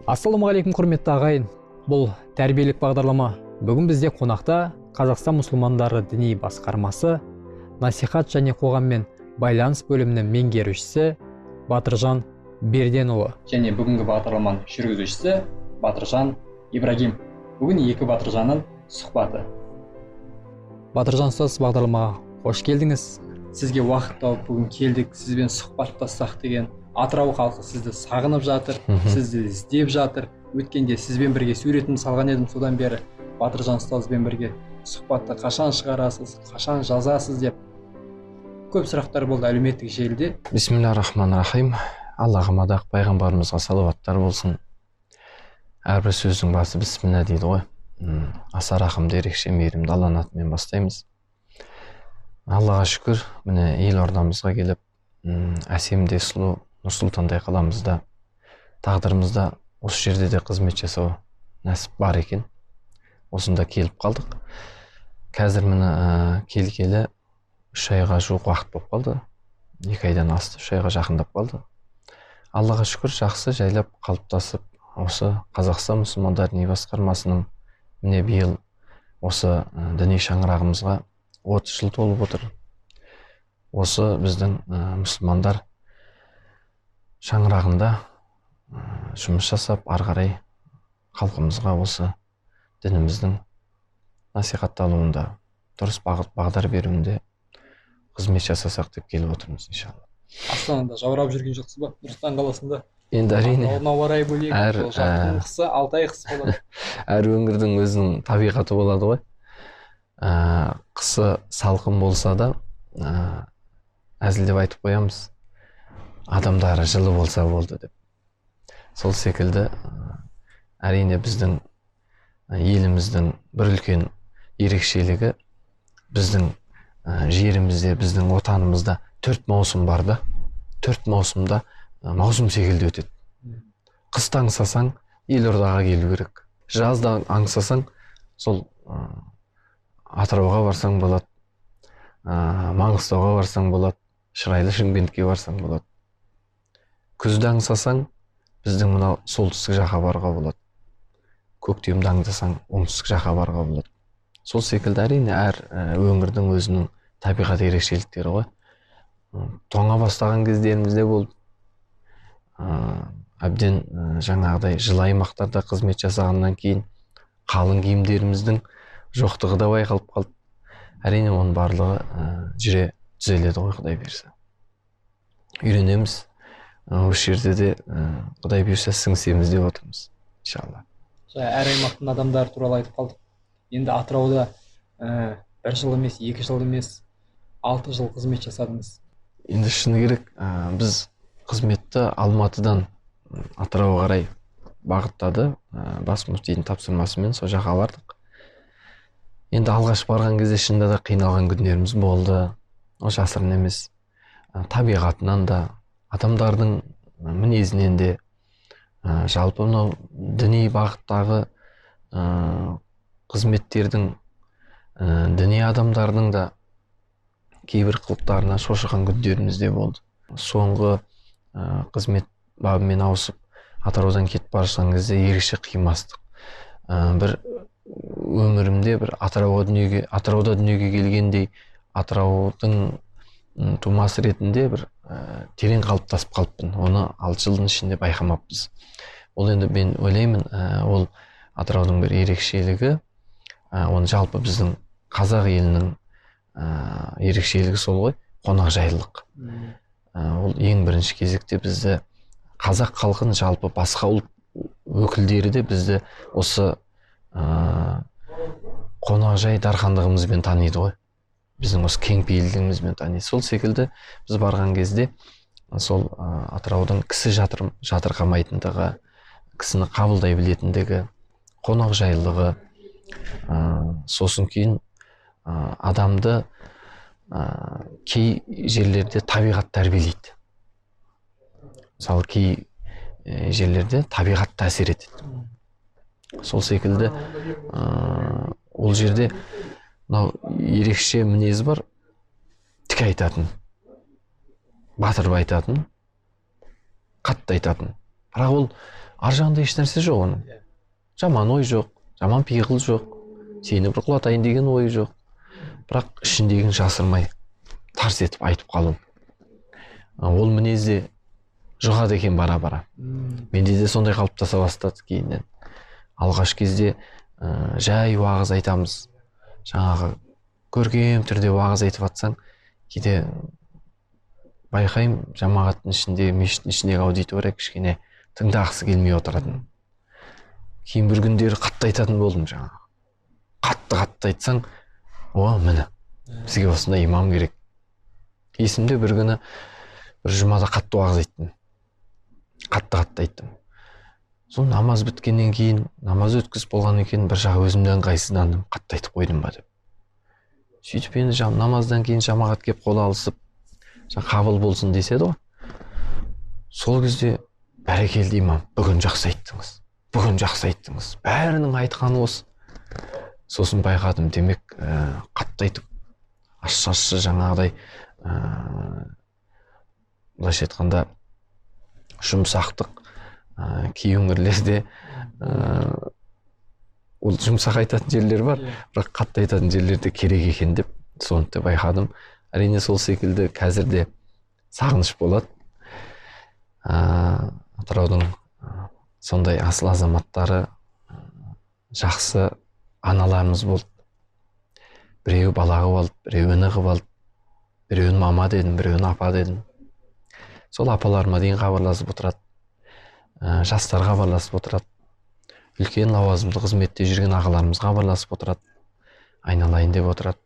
Ассалаумағалейкум құрметті ағайын. Бұл тәрбиелік бағдарлама. Бүгін бізде қонақта Қазақстан мұсылмандары діни басқармасы насихат және қоғаммен байланыс бөлімінің меңгерушісі Батыржан Берденұлы. Және бүгінгі бағдарламаның жүргізушісі Батыржан Ибрагим. Бүгін екі Батыржанның сұхбаты. Батыржан ұстаз, бағдарламаға қош келдіңіз. Сізге уақыт тауып бүгін келдік, сізбен сұхбаттассақ деген. Атырау халқы сізді сағынып жатыр, сізді іздеп жатыр. Өткенде сізбен бірге суретімді салған едім, содан бері Батыржан ұстазбен бірге сұхбатты қашан шығарасыз, қашан жазасыз деп көп сұрақтар болды әлеуметтік желіде. Бисмиллахир-рахманир-рахим. Аллаға мадақ, пайғамбарымызға салауаттар болсын. Әрбір сөздің басы бисмилла дейді ғой. Аса рахымды, ерекше мейірімді Алланың атымен бастаймыз. Аллаға шүкір, міне елордамызға келіп, әсемде сұлу Нұрсұлтандай қаламызда, тағдырымызда осы жерде де қызмет жасау нәсіп бар екен. Осында келіп қалдық. Қазір міне келгелі 3 айға жуық уақыт болып қалды. 2 айдан асты, 3 айға жақындап қалды. Аллаға шүкір, жақсы жайлап қалыптасып, осы Қазақстан мұсылмандары діни басқармасының міне биыл осы діни шаңырағымызға 30 жыл толып отыр. Осы біздің мұсылмандар шаңырағында жұмыс жасап, ары қарай халқымызға осы дініміздің насихатталуында, дұрыс бағдар беруінде қызмет жасасақ деп келіп отырмыз, иншалла. Астанада жаурап жүрген жоқсыз ба? Нұрсұлтан қаласында. Енді әрине. Ауа райы бөлек, жақтың қысы, Алтай қысы болады. Әр өңірдің өзінің табиғаты болады ғой. Қысы салқын болса да, әзілдеп айтып қоямыз. Адамдары жылы болса болды деп. Сол секілді әрине біздің еліміздің бір үлкен ерекшелігі, біздің жерімізде, біздің отанымызда 4 маусым бар да, 4 маусымда маусым секілді өтеді. Қысты аңсасаң, елордаға келу керек. Жазда аңсасаң, сол Атырауға барсаң болады, Маңғыстауға барсаң болады, Шырайлы Шымкентке барсаң болады. Күзді аңсасаң, біздің мынау солтүстік жаққа барға болады. Көктемді аңсасаң, оңтүстік жаққа барға болады. Сол секілді әрине әр өңірдің өзінің табиғат ерекшеліктері ғой. Тоңа бастаған кездерімізде болды. Әбден жаңағыдай жылы аймақтарда қызмет жасағаннан кейін қалың киімдеріміздің жоқтығы да байқалып қалды. Әрине оның барлығы жүре түзеледі ғой, Құдай берсе. Үйренеміз. Осы жерде де Құдай берсе сіңісеміз деп отырмыз, иншалла. Әр аймақтың адамдары туралы айтып қалдық. Енді Атырауда 1 жыл емес, 2 жыл емес, 6 жыл қызмет жасадыңыз. Енді шыны керек, біз қызметті Алматыдан Атырауға қарай бағыттады. Бас мүфтидің тапсырмасымен сол жаққа бардық. Енді алғаш барған кезде шынында да қиналған күндеріміз болды. Ол жасырын емес. Табиғатынан да, адамдардың мінезінен де, жалпы мынау діни бағыттағы қызметтердің, діни адамдардың да кейбір қылықтарына шошыған күндеріміз де болды. Соңғы қызмет бабымен ауысып, Атыраудан кетіп бара жатқан кезде ерекше қимастық. Бір өмірімде бір Атырауда дүниеге келгендей, Атыраудың тумасы ретінде бір терең қалыптасып қалыппын. Оны 6 жылдың ішінде байқамаппыз. Ол енді мен ойлаймын, ол Атыраудың бір ерекшелігі, оны жалпы біздің қазақ елінің ерекшелігі сол ғой, қонақжайлылық. Ол ең бірінші кезекте бізді қазақ халқын, жалпы басқа ұлт өкілдері де бізді осы қонақжай дархандығымызбен таниды ғой. Біздің осы кең пейілдігімізбен таниды. Сол секілді біз барған кезде сол Атыраудың кісі жатырқамайтындығы, кісіні қабылдай білетіндігі, қонақжайлылығы, сосын кейін адамды кей жерлерде табиғат тәрбиелейді. Мысалы, кей жерлерде табиғат әсер етеді. Сол секілді ол жерде ерекше мінез бар, тік айтатын, батырып айтатын, қатты айтатын. Бірақ ол ар жағында еш нәрсе жоқ оның. Жаман ой жоқ, жаман пиғыл жоқ, сені бір құлатайын деген ой жоқ. Бірақ ішіндегін жасырмай тарс етіп айтып қалу. Ол мінезде жұғады екен бара-бара. Менде де сондай қалыптаса бастады кейіннен. Алғаш кезде жай уағыз айтамыз. Жаңағы көркем түрде уағыз айтып жатсаң, кейде байқаймын, жамағаттың ішінде, мешіттің ішіндегі аудитория кішкене тыңдағысы келмей отыратын. Кейін бір күндері қатты айтатын болдым жаңағы. Қатты айтсаң, міне, бізге осындай имам керек. Есімде бір күні бір жұмада қатты уағыз айттым. Қатты айттым. Сол намаз біткеннен кейін, намаз өткізіп болғаннан кейін бір жағы өзімді ыңғайсыздандым, қатты айтып қойдым ба деп. Сөйтіп енді намаздан кейін жамағат келіп қол алысып, қабыл болсын деседі ғой. Сол кезде бәрекелді имам, бүгін жақсы айттыңыз. Бәрінің айтқаны осы. Сосын байқадым, демек қатты айтып, ащы жаңағыдай, былайша айтқанда жұмсақтық кей өңірлерде ол жұмсақ айтатын жерлер бар, бірақ қатты айтатын жерлерде керек екен деп соны да байқадым. Әрине сол секілді қазірде сағыныш болады. Атыраудың сондай асыл азаматтары, жақсы аналарымыз болды. Біреуі бала қылып алды, біреуі іні қылып алды, біреуін мама дедім, біреуін апа дедім. Сол апаларыма дейін хабарласып отырады, жастар хабарласып отырады, үлкен лауазымды қызметте жүрген ағаларымыз хабарласып отырады, айналайын деп отырады.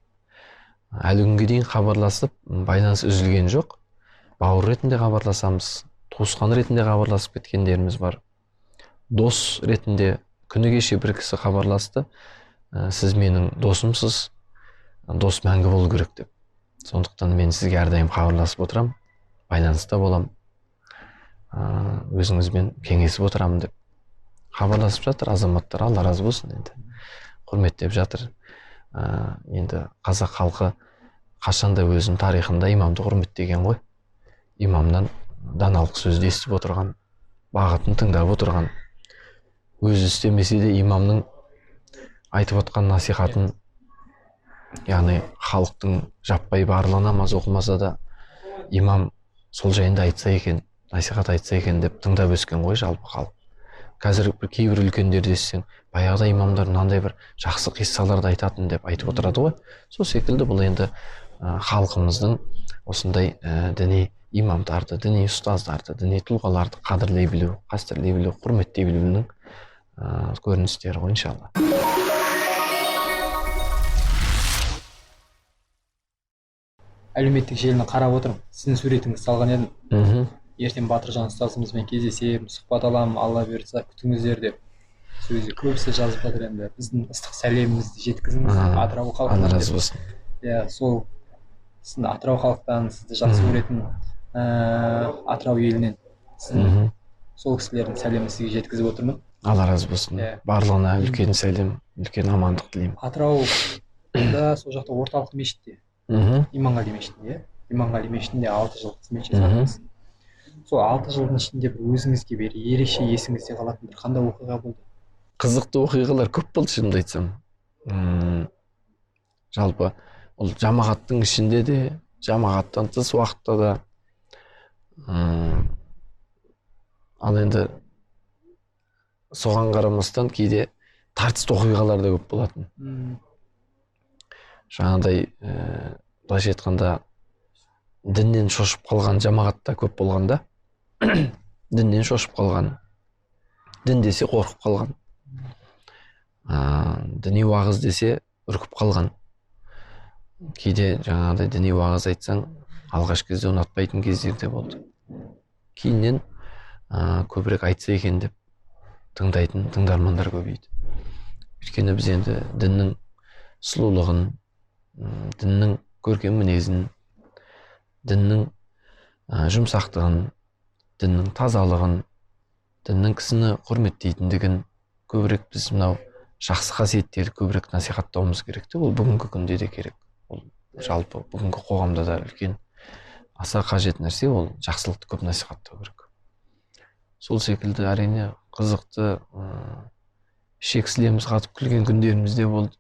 Әлі күнге дейін хабарласып, байланыс үзілген жоқ. Бауыр ретінде хабарласамыз, туысқан ретінде хабарласып кеткендеріміз бар. Дос ретінде күні кеше бір кісі хабарласты, сіз менің досымсыз, дос мәңгі болу керек деп. Сондықтан мен сізге әрдайым хабарласып отырам, байланыста болам, өзіңізбен кеңесіп отырамын деп хабарласып жатыр азаматтар. Алла разы болсын, енді құрметтеп жатыр. Енді қазақ халқы қашанда өзінің тарихында имамды құрметтеген ғой. Имамнан даналық сөзді естіп отырған, бағытын тыңдап отырған, өзі істемесе де имамның айтып отқан насихатын, яғни халықтың жаппай барлығы намаз оқымаса да имам сол жайында айтса екен, насихат айтса екен деп тыңдап өскен ғой жалпы халық. Қазір кейбір үлкендерді естісең, баяғыда имамдар мынандай бір жақсы қиссаларды айтатын деп айтып отырады ғой. Сол секілді бұл енді халқымыздың осындай діни имамдарды, діни ұстаздарды, діни тұлғаларды қадірлей білу, қастерлей білу, құрметтей білуінің көріністері ғой, иншалла. Әлеуметтік желіні қарап отырып, сіздің суретіңізді салған едім. Ертең Батыржан ұстазымызбен кездесемін, сұхбат аламын, Алла бұйыртса күтіңіздер деп. Сол кезде көбісі жазып жатыр, енді біздің ыстық сәлемімізді жеткізіңіз Атырау халқына. Алла разы болсын. Сол сіздің Атырау халықтан сізді жақсы көретін Атырау елінен сол кісілердің сәлемін сізге жеткізіп отырмын. Алла разы болсын. Барлығына үлкен сәлем, үлкен амандық тілеймін. Атырауда сол жақта орталық мешітте, Иманғали мешітінде, Иманғали мешітінде 6 жыл қызмет жасадыңыз. Сол 6 жылдың ішінде бір өзіңізге бір ерекше есіңізде қалатын бір қандай оқиға болды? Қызықты оқиғалар көп болды, шынымды айтсам. Жалпы ол жамағаттың ішінде де, жамағаттан тыс уақытта да. Ал енді соған қарамастан кейде тартысты оқиғалар да көп болатын. Жаңағыдай, былайша айтқанда, діннен шошып қалған жамағатта көп болғанда, діннен шошып қалған, дін десе қорқып қалған, діни уағыз десе үркіп қалған. Кейде жаңағыдай діни уағыз айтсаң, алғаш кезде ұнатпайтын кездерде болды. Кейіннен көбірек айтса екен деп тыңдайтын тыңдармандар көбейді. Өйткені біз енді діннің сұлулығын, діннің көркем мінезін, діннің жұмсақтығын, діннің тазалығын, діннің кісіні құрметтейтіндігін көбірек біз мынау жақсы қасиеттерді көбірек насихаттауымыз керек те. Ол бүгінгі күнде де керек. Ол жалпы бүгінгі қоғамда да үлкен аса қажет нәрсе, ол жақсылықты көп насихаттау керек. Сол секілді әрине қызықты, ішек сілеміз қатып күлген күндеріміз де болды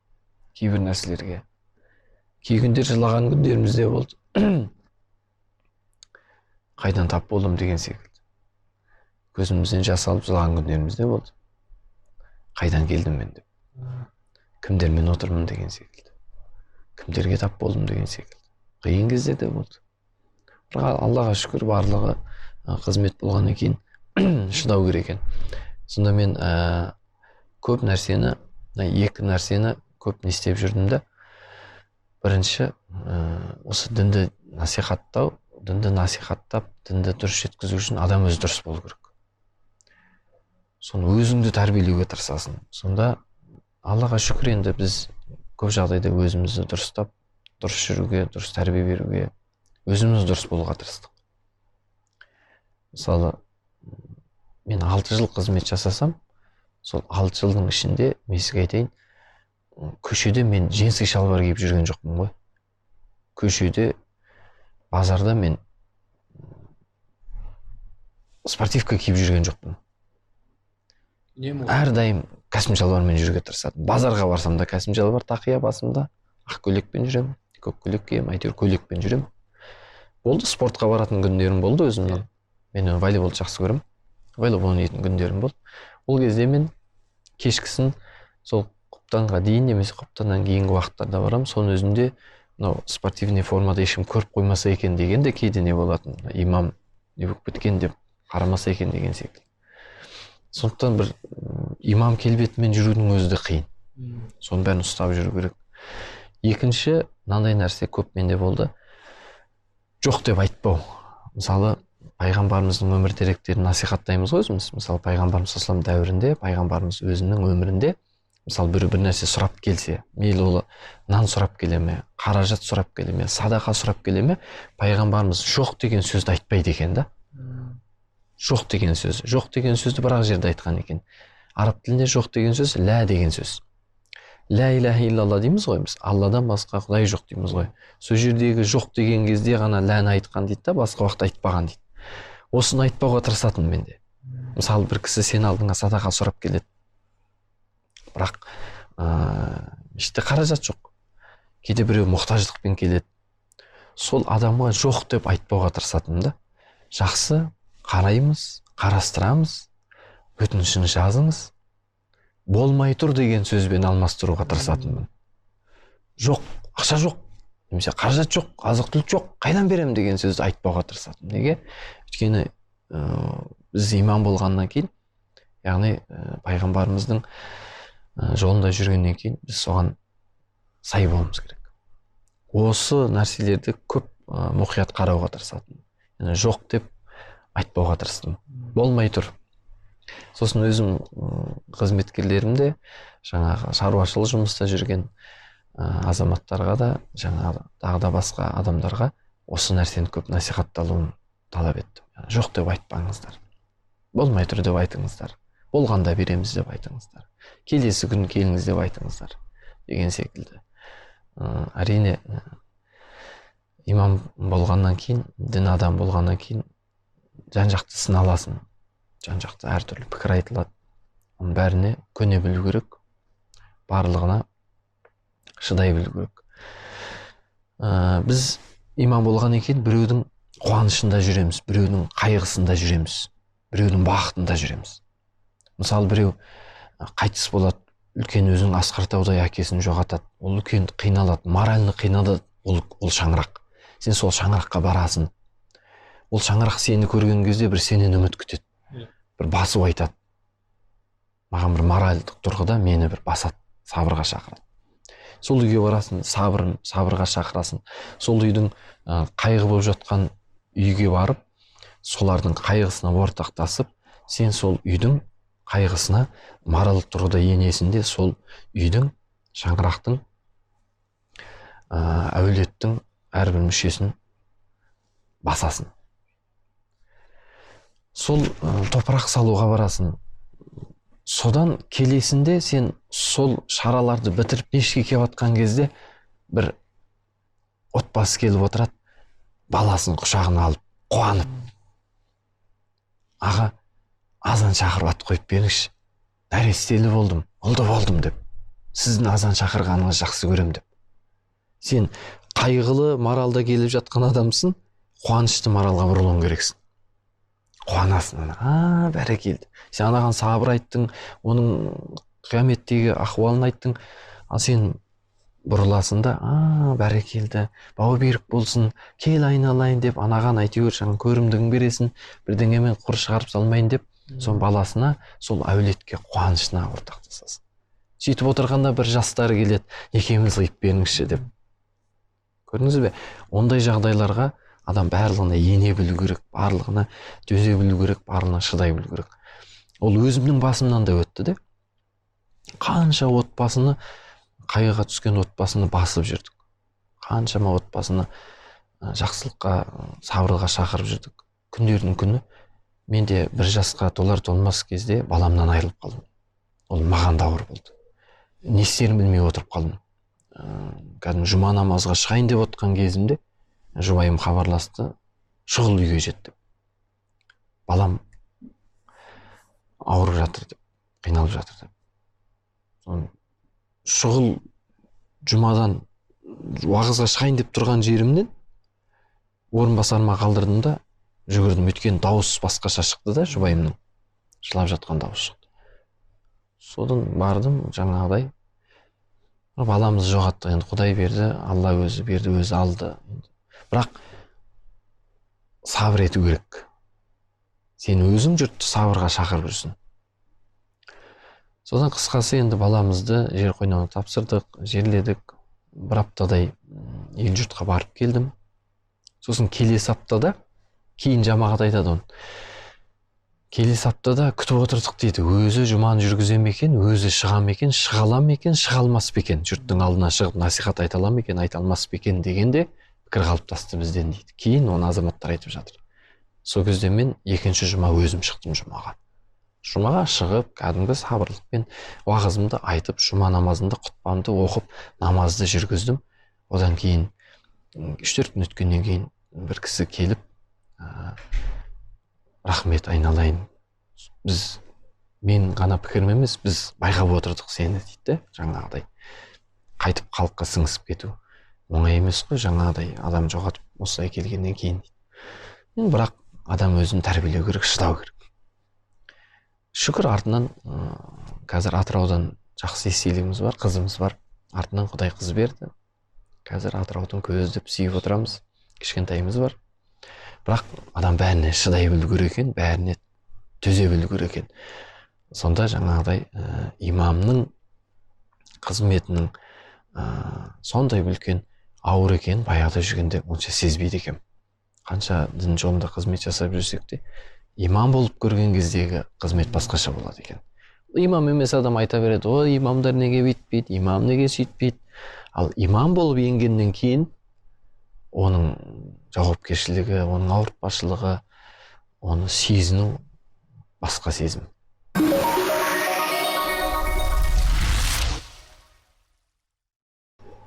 кейбір нәрселерге. Кей күндер жылаған күндеріміз де болды. Қайдан тап болдым деген секілді. Көзімізден жас алып жылаған күндеріміз де болды. Қайдан келдім мен деп. Кімдермен отырмын деген секілді. Кімдерге тап болдым деген секілді. Қиын кездер де болды. Бірақ Аллаға шүкір, барлығы қызмет болғаннан кейін шыдау керек екен. Сонда мен көп нәрсені, екі нәрсені көп не істеп жүрдім да. Бірінші, осы дінді насихаттау, дінді насихаттап, дінді дұрыс жеткізу үшін адам өзі дұрыс болу керек. Соны өзіңді тәрбиелеуге тырысасың. Сонда Аллаға шүкір, енді біз көп жағдайда өзімізді дұрыстап, дұрыс жүруге, дұрыс тәрбие беруге, өзіміз дұрыс болуға тырыстық. Мысалы, мен 6 жыл қызмет жасасам, сол 6 жылдың ішінде мен сізге айтайын, көшеде мен женский шалбар киіп жүрген жоқпын ғой. Көшеде, базарда мен спортивка киіп жүрген жоқпын. Әрдайым кәсім шалбармен жүруге тырысатынмын. Базарға барсам да кәсім шалбар, тақия басымда, ақ көйлекпен жүремін, көк көйлек киемін, әйтеуір көйлекпен жүремін. Болды, спортқа баратын күндерім болды өзімнің. Мен волейболды жақсы көремін. Волейбол ойнайтын күндерім болды. Ол кезде мен кешкісін сол құптанға дейін немесе құптаннан кейінгі уақыттарда барам. Соның өзінде спортивный формада ешкім көріп қоймаса екен деген де кейде не болатын. Имам не болып кеткен деп қарамаса екен деген секілді. Сондықтан бір имам келбетімен жүрудің өзі де қиын. Соның бәрін ұстап жүру керек. Екінші, мынандай нәрсе көп менде болды. Жоқ деп айтпау. Мысалы, пайғамбарымыздың өмір деректерін насихаттаймыз ғой өзіміз. Мысалы, пайғамбарымыз саллаллаху алейхи дәуірінде, пайғамбарымыз өзінің өмірінде, мысалы, бір нәрсе сұрап келсе, мейлі ол нан сұрап келе ме, қаражат сұрап келе ме, садақа сұрап келе ме, пайғамбарымыз жоқ деген сөзді айтпайды екен да. Жоқ деген сөз. Жоқ деген сөзді бір-ақ жерде айтқан екен. Араб тілінде жоқ деген сөз лә деген сөз. Ля иляха иллалла дейміз ғой біз. Алладан басқа құдай жоқ дейміз ғой. Сол жердегі жоқ деген кезде ғана ләні айтқан дейді да, басқа уақытта айтпаған дейді. Осыны айтпауға тырысатын менде. Мысалы, бір кісі сен алдыңа садақа сұрап келеді. Бірақ іште қаражат жоқ. Кейде біреу мұқтаждықпен келеді. Сол адамға жоқ деп айтпауға тырысатын да. Жақсы, қараймыз, қарастырамыз, өтінішін жазыңыз. Болмай тұр деген сөзбен алмастыруға тырысатынмын. Жоқ, ақша жоқ, немесе қаражат жоқ, азық-түлік жоқ, қайдан беремін деген сөзді айтпауға тырысатынмын. Неге? Өйткені біз иман болғаннан кейін, яғни пайғамбарымыздың жолында жүргеннен кейін біз соған сай болуымыз керек. Осы нәрселерді көп мұқият қарауға тырысатынмын. Яғни жоқ деп айтпауға тырыстым. Болмай тұр. Сосын өзім қызметкерлерімде, жаңағы шаруашылық жұмыста жүрген азаматтарға да, жаңағы тағы да басқа адамдарға осы нәрсені көп насихатталуын талап еттім. Жоқ деп айтпаңыздар. Болмай тұр деп айтыңыздар. Болғанда береміз деп айтыңыздар. Келесі күн келіңіз деп айтыңыздар. Деген секілді. Әрине, имам болғаннан кейін, дін адам болғаннан кейін, жан-жақты сыналасын. Жан-жақты әртүрлі пікір айтылады. Оның бәріне көне білу керек. Барлығына шыдай білу керек. Біз имам болған екен, біреудің қуанышында жүреміз, біреудің қайғысында жүреміз, біреудің бақытында жүреміз. Мысалы, біреу қайтыс болады, үлкен өзінің Асқар-таудай әкесін жоғалтады. Ол үлкен қиналады, морально қиналады, ол шаңырақ. Сен сол шаңыраққа барасың. Ол шаңырақ сені көрген кезде бір сенен үміт күтеді. Бір басып айтады. Маған бір моральдық тұрғыда мені бір басады, сабырға шақырады. Сол үйге барасың, сабырға шақырасың. Сол үйдің қайғы болып жатқан үйге барып, солардың қайғысына ортақтасып, сен сол үйдің қайғысына моральдық тұрғыда енесің де, сол үйдің, шаңырақтың, әулеттің әрбір мүшесін басасың. Сол топырақ салуға барасың. Содан келесінде сен сол шараларды бітіріп пешке келіп атқан кезде бір отбасы келіп отырады, баласын құшағына алып, қуанып. Аға, азан шақырып ат қойып беріңізші, нәрестелі болдым, ұлды болдым деп, сіздің азан шақырғаныңыз жақсы көрем деп. Сен қайғылы маралда келіп жатқан адамсың, қуанышты маралға бұрылуың керексің. Қуанасың, бәрекелді. Сен анаған сабыр айттың, оның қияметтегі ахуалын айттың, ал сен бұрыласың да, бәрекелді, бауы берік болсын, кел айналайын деп, анаған әйтеуір жаңа көрімдігін бересің, бірдеңемен құр шығарып салмайын деп, сол баласына, сол әулетке қуанышына ортақтасасың. Сөйтіп отырғанда бір жастары келеді, екеуміз қиып беріңізші деп. Көрдіңіз бе? Ондай жағдайларға адам барлығына ене білу керек, барлығына төзе білу керек, барлығына шыдай білу керек. Ол өзімнің басымнан да өтті де. Қанша отбасыны, қайғыға түскен отбасыны басып жүрдік. Қаншама отбасыны жақсылыққа, сабырға шақырып жүрдік. Күндердің күні менде 1 жасқа толар-толмас кезде баламнан айырылып қалдым. Ол маған да ауыр болды. Не істерін білмей отырып қалдым. Кәдімгі жұма намазға шығайын деп отқан кезімде жұбайым хабарласты, шұғыл үйге жет деп. Балам ауырып жатыр деп, қиналып жатыр деп. Шұғыл жұмадан уағызға шығайын деп тұрған жерімнен орынбасарыма қалдырдым да жүгірдім. Өйткені дауыс басқаша шықты да, жұбайымның жылап жатқан дауыс шықты. Содан бардым, жаңағыдай баламыз жоғатты, енді Құдай берді, Алла өзі берді, өзі алды. Бірақ сабыр ету керек. Сен өзің жұртты сабырға шақырып жүрсің. Содан қысқасы енді баламызды жер қойнауына тапсырдық, жерледік. 1 аптадай ел жұртқа барып келдім. Сосын келесі аптада, кейін жамағат айтады оны. Келесі аптада күтіп отырдық дейді. Өзі жұманы жүргізем екен, өзі шығам екен, шыға алам екен, шыға алмас екен. Жұрттың алдына шығып насихат айта алам екен, айта алмас екен дегенде пікір қалыптасты бізден дейді. Кейін оны азаматтар айтып жатыр. Сол кезде мен 2-ші жұма өзім шықтым жұмаға. Жұмаға шығып, кәдімгі сабырлықпен уағызымды айтып, жұма намазында құтпамды оқып, намазды жүргіздім. Одан кейін 3-4 күн өткеннен кейін бір кісі келіп, рахмет айналайын. Мен ғана пікірім емес, біз байқап отырдық сені дейді. Жаңағыдай қайтып халыққа сіңісіп кету оңай емес қой, жаңағыдай адам жоғатып осылай келгеннен кейін. Бірақ адам өзін тәрбиелеу керек, шыдау керек. Шүкір, артынан қазір Атыраудан жақсы естелігіміз бар, қызымыз бар. Артынан Құдай қыз берді. Қазір Атыраудың көздеп сүйіп отырамыз. Кішкентайымыз бар. Бірақ адам бәріне шыдай білу керек екен, бәріне төзе білу керек екен. Сонда жаңағыдай имамның қызметінің сондай үлкен ауыр екен, баяғыда жүргенде онша сезбейді екен. Қанша дін жолында қызмет жасап жүрсек те, имам болып көрген кездегі қызмет басқаша болады екен. Имам емес адам айта береді, имамдар неге бүйтпейді, имам неге сөйтпейді. Ал имам болып енгеннен кейін оның жауапкершілігі, оның ауыртпашылығы, оны сезіну басқа сезім.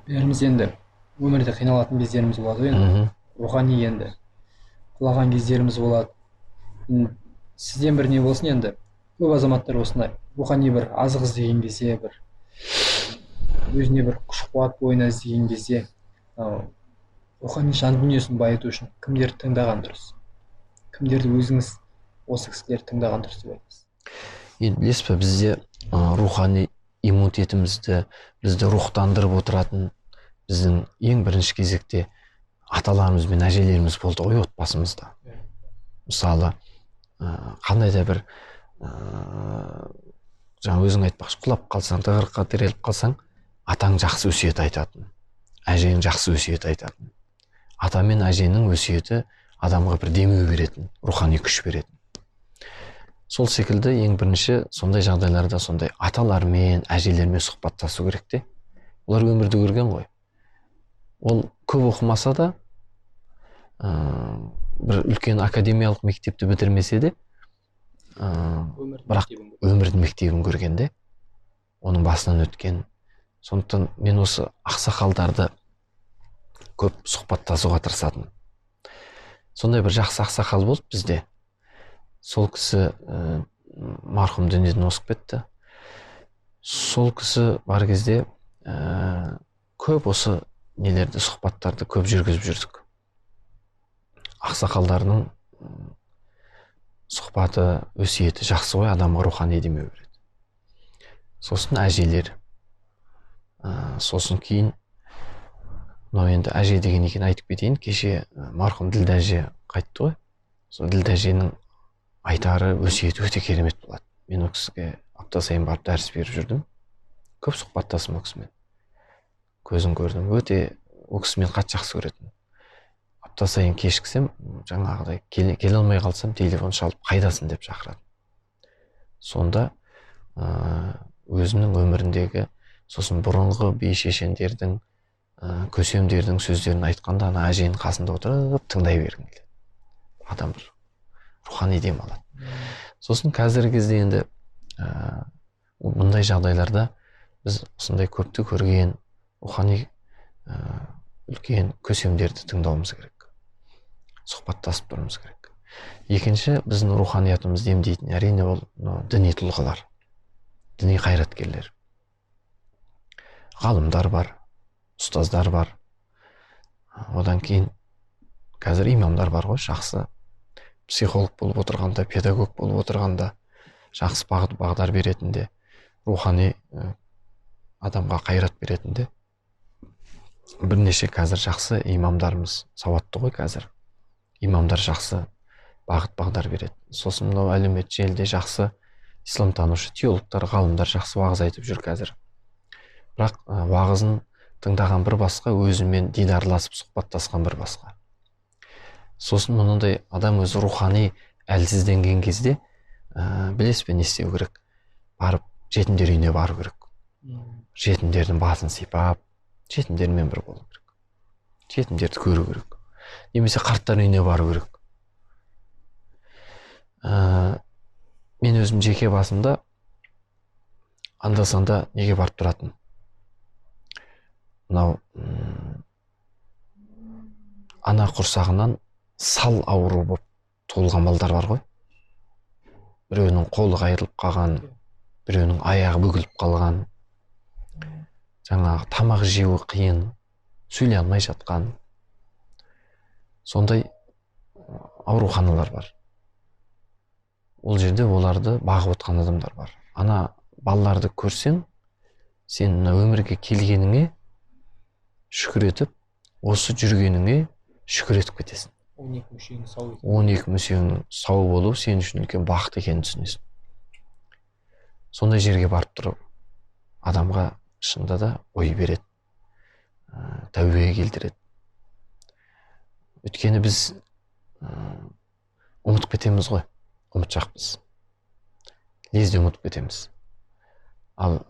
Бәріміз енді өмірде қиналатын кездеріміз болады енді. Рухани енді құлаған кездеріміз болады. Сізден бір не болсын енді, көп азаматтар осындай рухани бір азық іздеген кезде, бір өзіне бір күш-қуат бойына іздеген кезде, рухани жан дүниесін байыту үшін кімдерді тыңдаған дұрыс? Кімдерді өзіңіз осы кісілерді тыңдаған дұрыс деп айтасыз? Енді білесіз бе, бізде рухани иммунитетімізді, бізді рухтандырып отыратын біздің ең бірінші кезекте аталарымыз бен әжелеріміз болды ғой отбасымызда. Мысалы, қандай да бір жаңа өзің айтпақшы, құлап қалсаң, тығырыққа тіреліп қалсаң, атаң жақсы өсиет айтатын, әжең жақсы өсиет айтатын. Ата мен әженің өсиеті адамға бір демеу беретін, рухани күш беретін. Сол секілді ең бірінші сондай жағдайларда сондай аталармен, әжелермен сұхбаттасу керек те. Олар өмірді көрген ғой. Ол көп оқымаса да, бір үлкен академиялық мектепті бітірмесе де, бірақ өмірдің мектебін көргенде, оның басынан өткен. Сондықтан мен осы ақсақалдарды көп сұхбаттасуға тырысатын. Сондай бір жақсы ақсақал болды бізде. Сол кісі марқұм дүниеден озып кетті. Сол кісі бар кезде көп осы нелерді, сұхбаттарды көп жүргізіп жүрдік. Ақсақалдардың сұхбаты, өсиеті жақсы ғой, адамға рухани демеу береді. Сосын әжелер, сосын кейін, мынау енді әже деген екен айтып кетейін, кеше марқұм Ділдә әже қайтты ғой. Сол Ділдә әженің айтары, өсиеті өте керемет болады. Мен ол кісіге апта сайын барып дәріс беріп жүрдім. Көп сұхбаттасым ол кісімен. Көзін көрдім, өте ол кісімен қатты жақсы көретін. Апта сайын кешіксем, жаңағыдай келе алмай қалсам, телефон шалып қайдасың деп шақырады. Сонда өзінің өміріндегі сосын бұрынғы би шешендердің, көсемдердің сөздерін айтқанда, ана әженің қасында отырып тыңдай бергім келеді. Адам бір рухани дем алады. Сосын қазіргі кезде енді бұндай жағдайларда біз осындай көпті көрген рухани үлкен көсемдерді тыңдауымыз керек. Сұхбаттасып тұруымыз керек. Екінші, біздің руханиятымыз демдейтін әрине ол діни тұлғалар, діни қайраткерлер. Ғалымдар бар, ұстаздар бар. Одан кейін қазір имамдар бар ғой, жақсы психолог болып отырғанда, педагог болып отырғанда, жақсы бағдар беретінде, рухани адамға қайрат беретінде. Бірнеше қазір жақсы имамдарымыз сауатты ғой қазір. Имамдар жақсы бағдар береді. Сосын мынау әлеуметтік желіде жақсы исламтанушы теологтар, ғалымдар жақсы уағыз айтып жүр қазір. Бірақ уағызын тыңдаған бір басқа, өзімен дидарласып сұхбаттасқан бір басқа. Сосын мұндай адам өзі рухани әлсізденген кезде білесіз бе не істеу керек? Барып жетімдер үйіне бару керек. Жетімдердің басын сипап, жетімдермен бір болу керек. Жетімдерді көру керек. Немесе қарттар үйіне бару керек. Мен өзім жеке басымда анда-санда неге барып тұратын? Мынау ана құрсағынан сал ауру болып туылған балдар бар ғой. Біреуінің қолы қайырылып қалған, біреуінің аяғы бүгіліп қалған, жаңағы тамақ жеуі қиын, сөйлей алмай жатқан. Сондай ауруханалар бар. Ол жерде оларды бағып отқан адамдар бар. Ана балаларды көрсең, сен өмірге келгеніңе шүкір етіп, осы жүргеніңе шүкір етіп кетесің. 12 мүшенің сау екен. 12 мүшенің сау болу сен үшін үлкен бақыт екенін түсінесің. Сондай жерге барып тұрып, адамға шынында да ой береді, тәубеге келтіреді. Өйткені біз ұмытып кетеміз ғой, ұмытшақпыз. Лезде ұмытып кетеміз. Ал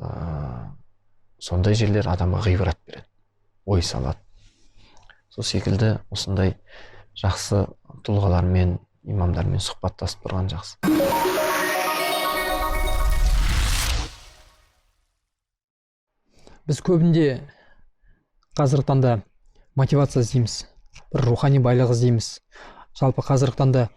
сондай жерлер адамға ғибрат береді, ой салады. Сол секілді осындай жақсы тұлғалармен, имамдармен сұхбаттасып тұрған жақсы. Біз көбінде қазіргі таңда мотивация іздейміз, бір рухани байлық іздейміз. Жалпы қазіргі таңда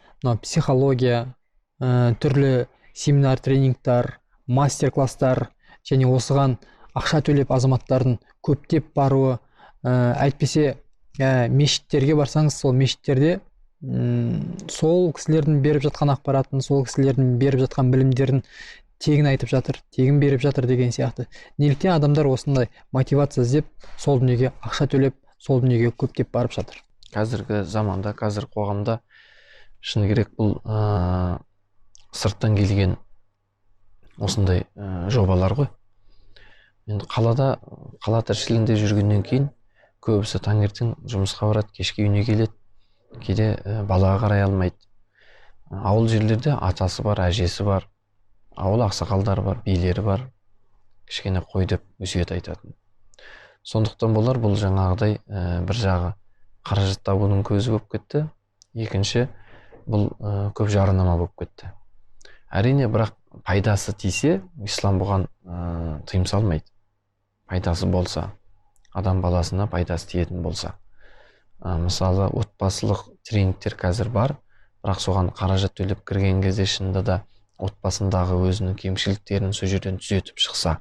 психология, түрлі семинар, тренингтар, мастер-класстар және осыған ақша төлеп азаматтардың көптеп баруы, әйтпесе мешіттерге барсаңыз, сол мешіттерде сол кісілердің беріп жатқан ақпаратын, сол кісілердің беріп жатқан білімдерін тегін айтып жатыр, тегін беріп жатыр деген сияқты. Неліктен адамдар осындай мотивация іздеп, сол дүниеге ақша төлеп, сол дүниеге көптеп барып жатыр? Қазіргі заманда, қазіргі қоғамда шыны керек бұл сырттан келген осындай жобалар ғой. Енді қала тіршілігінде жүргеннен кейін көбісі таңертең жұмысқа барады, кешке үйіне келеді, кейде балаға қарай алмайды. Ауыл жерлерде атасы бар, әжесі бар, ауыл ақсақалдары бар, билері бар, кішкене қой деп өсиет айтатын. Сондықтан болар бұл жаңағыдай бір жағы қаражат табудың көзі болып кетті, екінші бұл көп жарнама болып кетті. Әрине, бірақ пайдасы тисе, ислам бұған тыйым салмайды. Пайдасы болса, адам баласына пайдасы тиетін болса. Мысалы, отбасылық тренингтер қазір бар, бірақ соған қаражат төлеп кірген кезде шынында да отбасындағы өзінің кемшіліктерін сол жерден түзетіп шықса,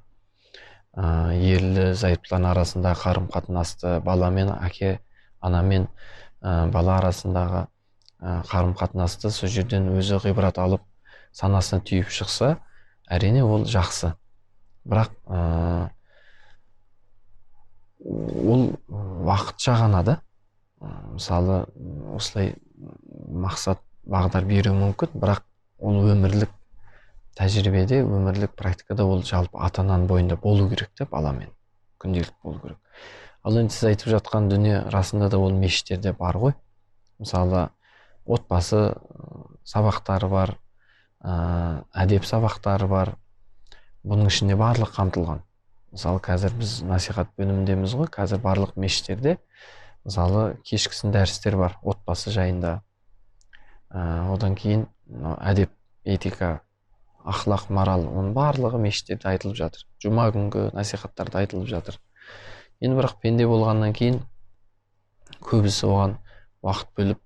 ерлі зайыптылардың арасындағы қарым қатынасты, бала мен әке, ана мен бала арасындағы қарым қатынасты сол жерден өзі ғибрат алып санасына түйіп шықса, әрине ол жақсы. Бірақ ол уақытша ғана да. Мысалы, осылай мақсат бағдар беруі мүмкін, бірақ ол өмірлік тәжірибеде, өмірлік практикада ол жалпы ата-ананың бойында болу керек те, баламен күнделік болу керек. Ал енді сіз айтып жатқан дүние расында да ол мешіттерде бар ғой. Мысалы, отбасы сабақтары бар, әдеп сабақтары бар. Бұның ішінде барлық қамтылған. Мысалы, қазір біз насихат бөліміндеміз ғой, қазір барлық мешіттерде мысалы кешкісін дәрістер бар отбасы жайында. Одан кейін әдеп, этика, ақлақ, мораль, оның барлығы мешіттерде айтылып жатыр. Жұма күнгі насихаттарда айтылып жатыр. Енді бірақ пенде болғаннан кейін көбісі оған уақыт бөліп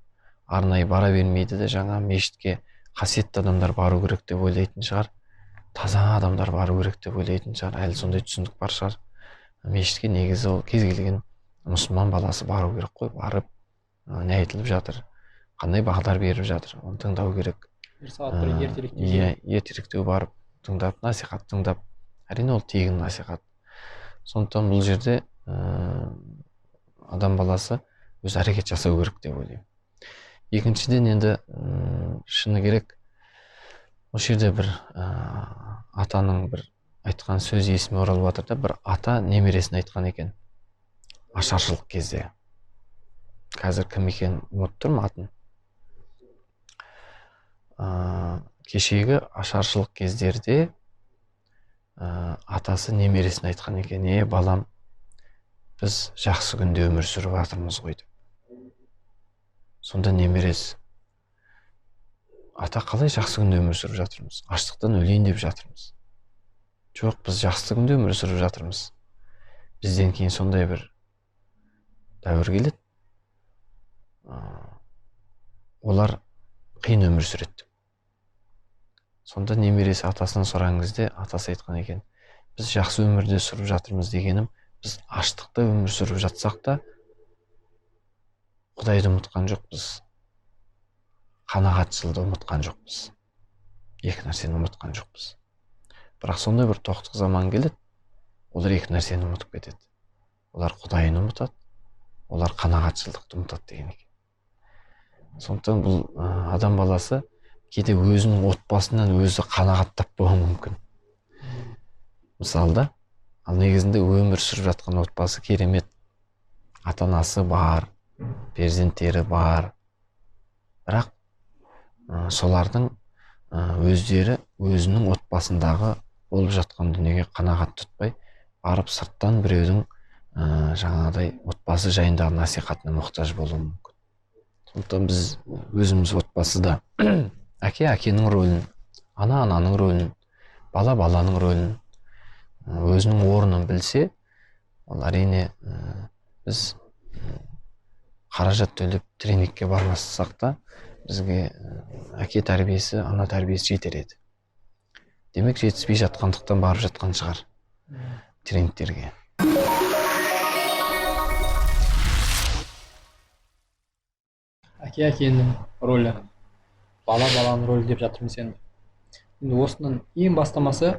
арнайы бара бермейді де, жаңа мешітке қасиетті адамдар бару керек деп ойлайтын шығар. Таза адамдар бару керек деп ойлайтын шығар. Әлі сондай түсінік бар шығар. Мешітке негізі ол кез келген мұсылман баласы бару керек қой. Барып, не айтылып жатыр, қандай бағдар беріп жатыр, оны тыңдау керек. Бір сағат бір ертеректеу. Иә, ертеректеу барып тыңдап, насихат тыңдап. Әрине ол тегін насихат. Сондықтан бұл жерде адам баласы өз әрекет жасау керек деп ойлаймын. Екіншіден, енді шыны керек, осы жерде бір атаның бір айтқан сөзі есіме оралып жатыр да, бір ата немересіне айтқан екен. Ашаршылық кезде. Қазір кім екен ұмытып тұрмын атын. Кешегі ашаршылық кездерде атасы немересіне айтқан екен: балам, біз жақсы күнде өмір сүріп жатырмыз ғой деп. Сонда немересі: ата, қалай жақсы күнде өмір сүріп жатырмыз? Аштықтан өлейін деп жатырмыз. Жоқ, біз жақсы күнде өмір сүріп жатырмыз. Бізден кейін сондай бір дәуір келеді. Олар қиын өмір сүреді. Сонда немересі атасынан сұраған кезде, атасы айтқан екен: біз жақсы өмірде сүріп жатырмыз дегенім, біз аштықта өмір сүріп жатсақ та Құдайды ұмытқан жоқпыз, қанағатшылды ұмытқан жоқпыз, екі нәрсені ұмытқан жоқпыз. Бірақ сондай бір тоқтық заман келеді, олар екі нәрсені ұмытып кетеді. Олар Құдайын ұмытады, олар қанағатшылдықты ұмытады деген екен. Сондықтан бұл адам баласы кейде өзінің отбасынан өзі қанағаттап болуы мүмкін. Мысалда, ал негізінде өмір сүріп жатқан отбасы керемет. Ата-анасы бар, перзенттері бар. Бірақ солардың өздері өзінің отбасындағы болып жатқан дүниеге қанағат тұтпай, барып сырттан біреудің жаңағыдай отбасы жайындағы насихатына мұқтаж болуы мүмкін. Сондықтан біз өзіміз отбасыда әке әкенің рөлін, ана ананың рөлін, бала баланың рөлін, өзінің орнын білсе, ол әрине біз қаражат төлеп тренингке бармасақ та, бізге әке тәрбиесі, ана тәрбиесі жетер еді. Демек, жетіспей жатқандықтан барып жатқан шығар тренингтерге. Әке әкенің рөлі, бала баланың рөлі деп жатырмыз енді. Енді осының ең бастамасы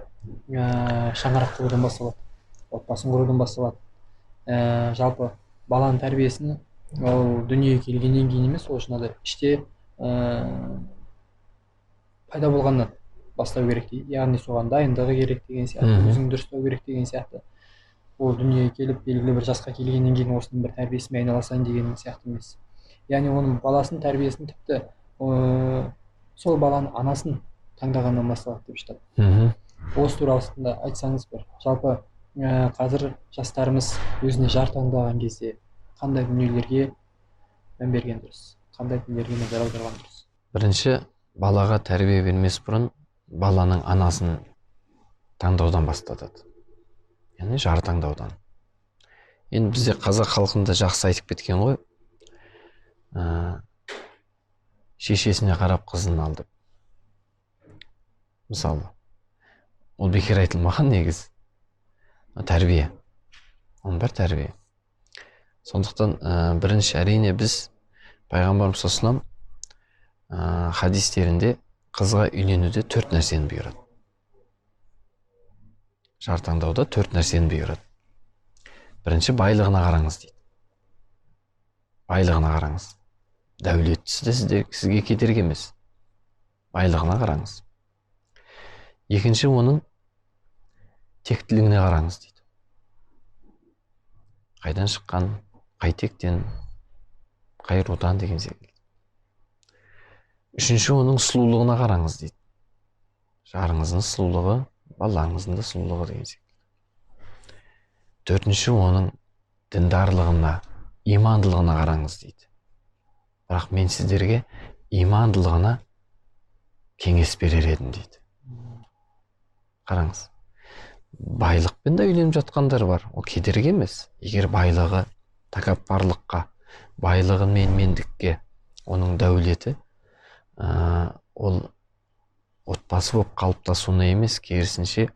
шаңырақ құрудан басталады, отбасын құрудан басталады. Жалпы баланың тәрбиесін ол дүниеге келгеннен кейін емес, ол жаңағыдай іште пайда болғаннан бастау керек дейді. Яғни соған дайындығы керек деген сияқты, өзін дұрыстау керек деген сияқты. Ол дүниеге келіп, белгілі бір жасқа келгеннен кейін осының бір тәрбиесімен айналысайын деген сияқты емес. Яғни оның баласын тәрбиесін тіпті сол баланың анасын таңдағаннан басталады деп жатады. Осы турасында айтсаңыз бір, жалпы қазір жастарымыз өзіне жар таңдаған кезде қандай дүниелерге мән берген дұрыс, қандай дүниелерге назар аударған дұрыс? Бірінші, балаға тәрбие бермес бұрын баланың анасын таңдаудан бастатады. Яғни жар таңдаудан. Енді бізде қазақ халқында жақсы айтып кеткен ғой, шешесіне қарап қызын ал деп. мысалы. Ол бекер айтылмаған негіз. Тәрбие. Оның бәрі тәрбие. Сондықтан бірінші әрине біз пайғамбарымыз саллаллаху алейхи вассалам хадистерінде қызға үйленуде 4 нәрсені бұйырады. Жар таңдауда 4 нәрсені бұйырады. Бірінші, байлығына қараңыз дейді. Байлығына қараңыз. Дәулеттісі де сізге кедергі емес. Байлығына қараңыз. Екінші, оның тектілігіне қараңыз дейді. Қайдан шыққан, қай тектен, қай рудан деген секілді. Үшінші, оның сұлулығына қараңыз дейді. Жарыңыздың сұлулығы, балаңыздың да сұлулығы деген секілді. Төртінші, оның діндарлығына, имандылығына қараңыз дейді. Бірақ мен сіздерге имандылығына кеңес берер едім дейді. Қараңыз. Байлықпен де үйленіп жатқандар бар. Ол кедергі емес. Егер байлығы тәкаппарлыққа, байлығы менмендікке, оның дәулеті ол отбасы болып қалыптасуына емес, керісінше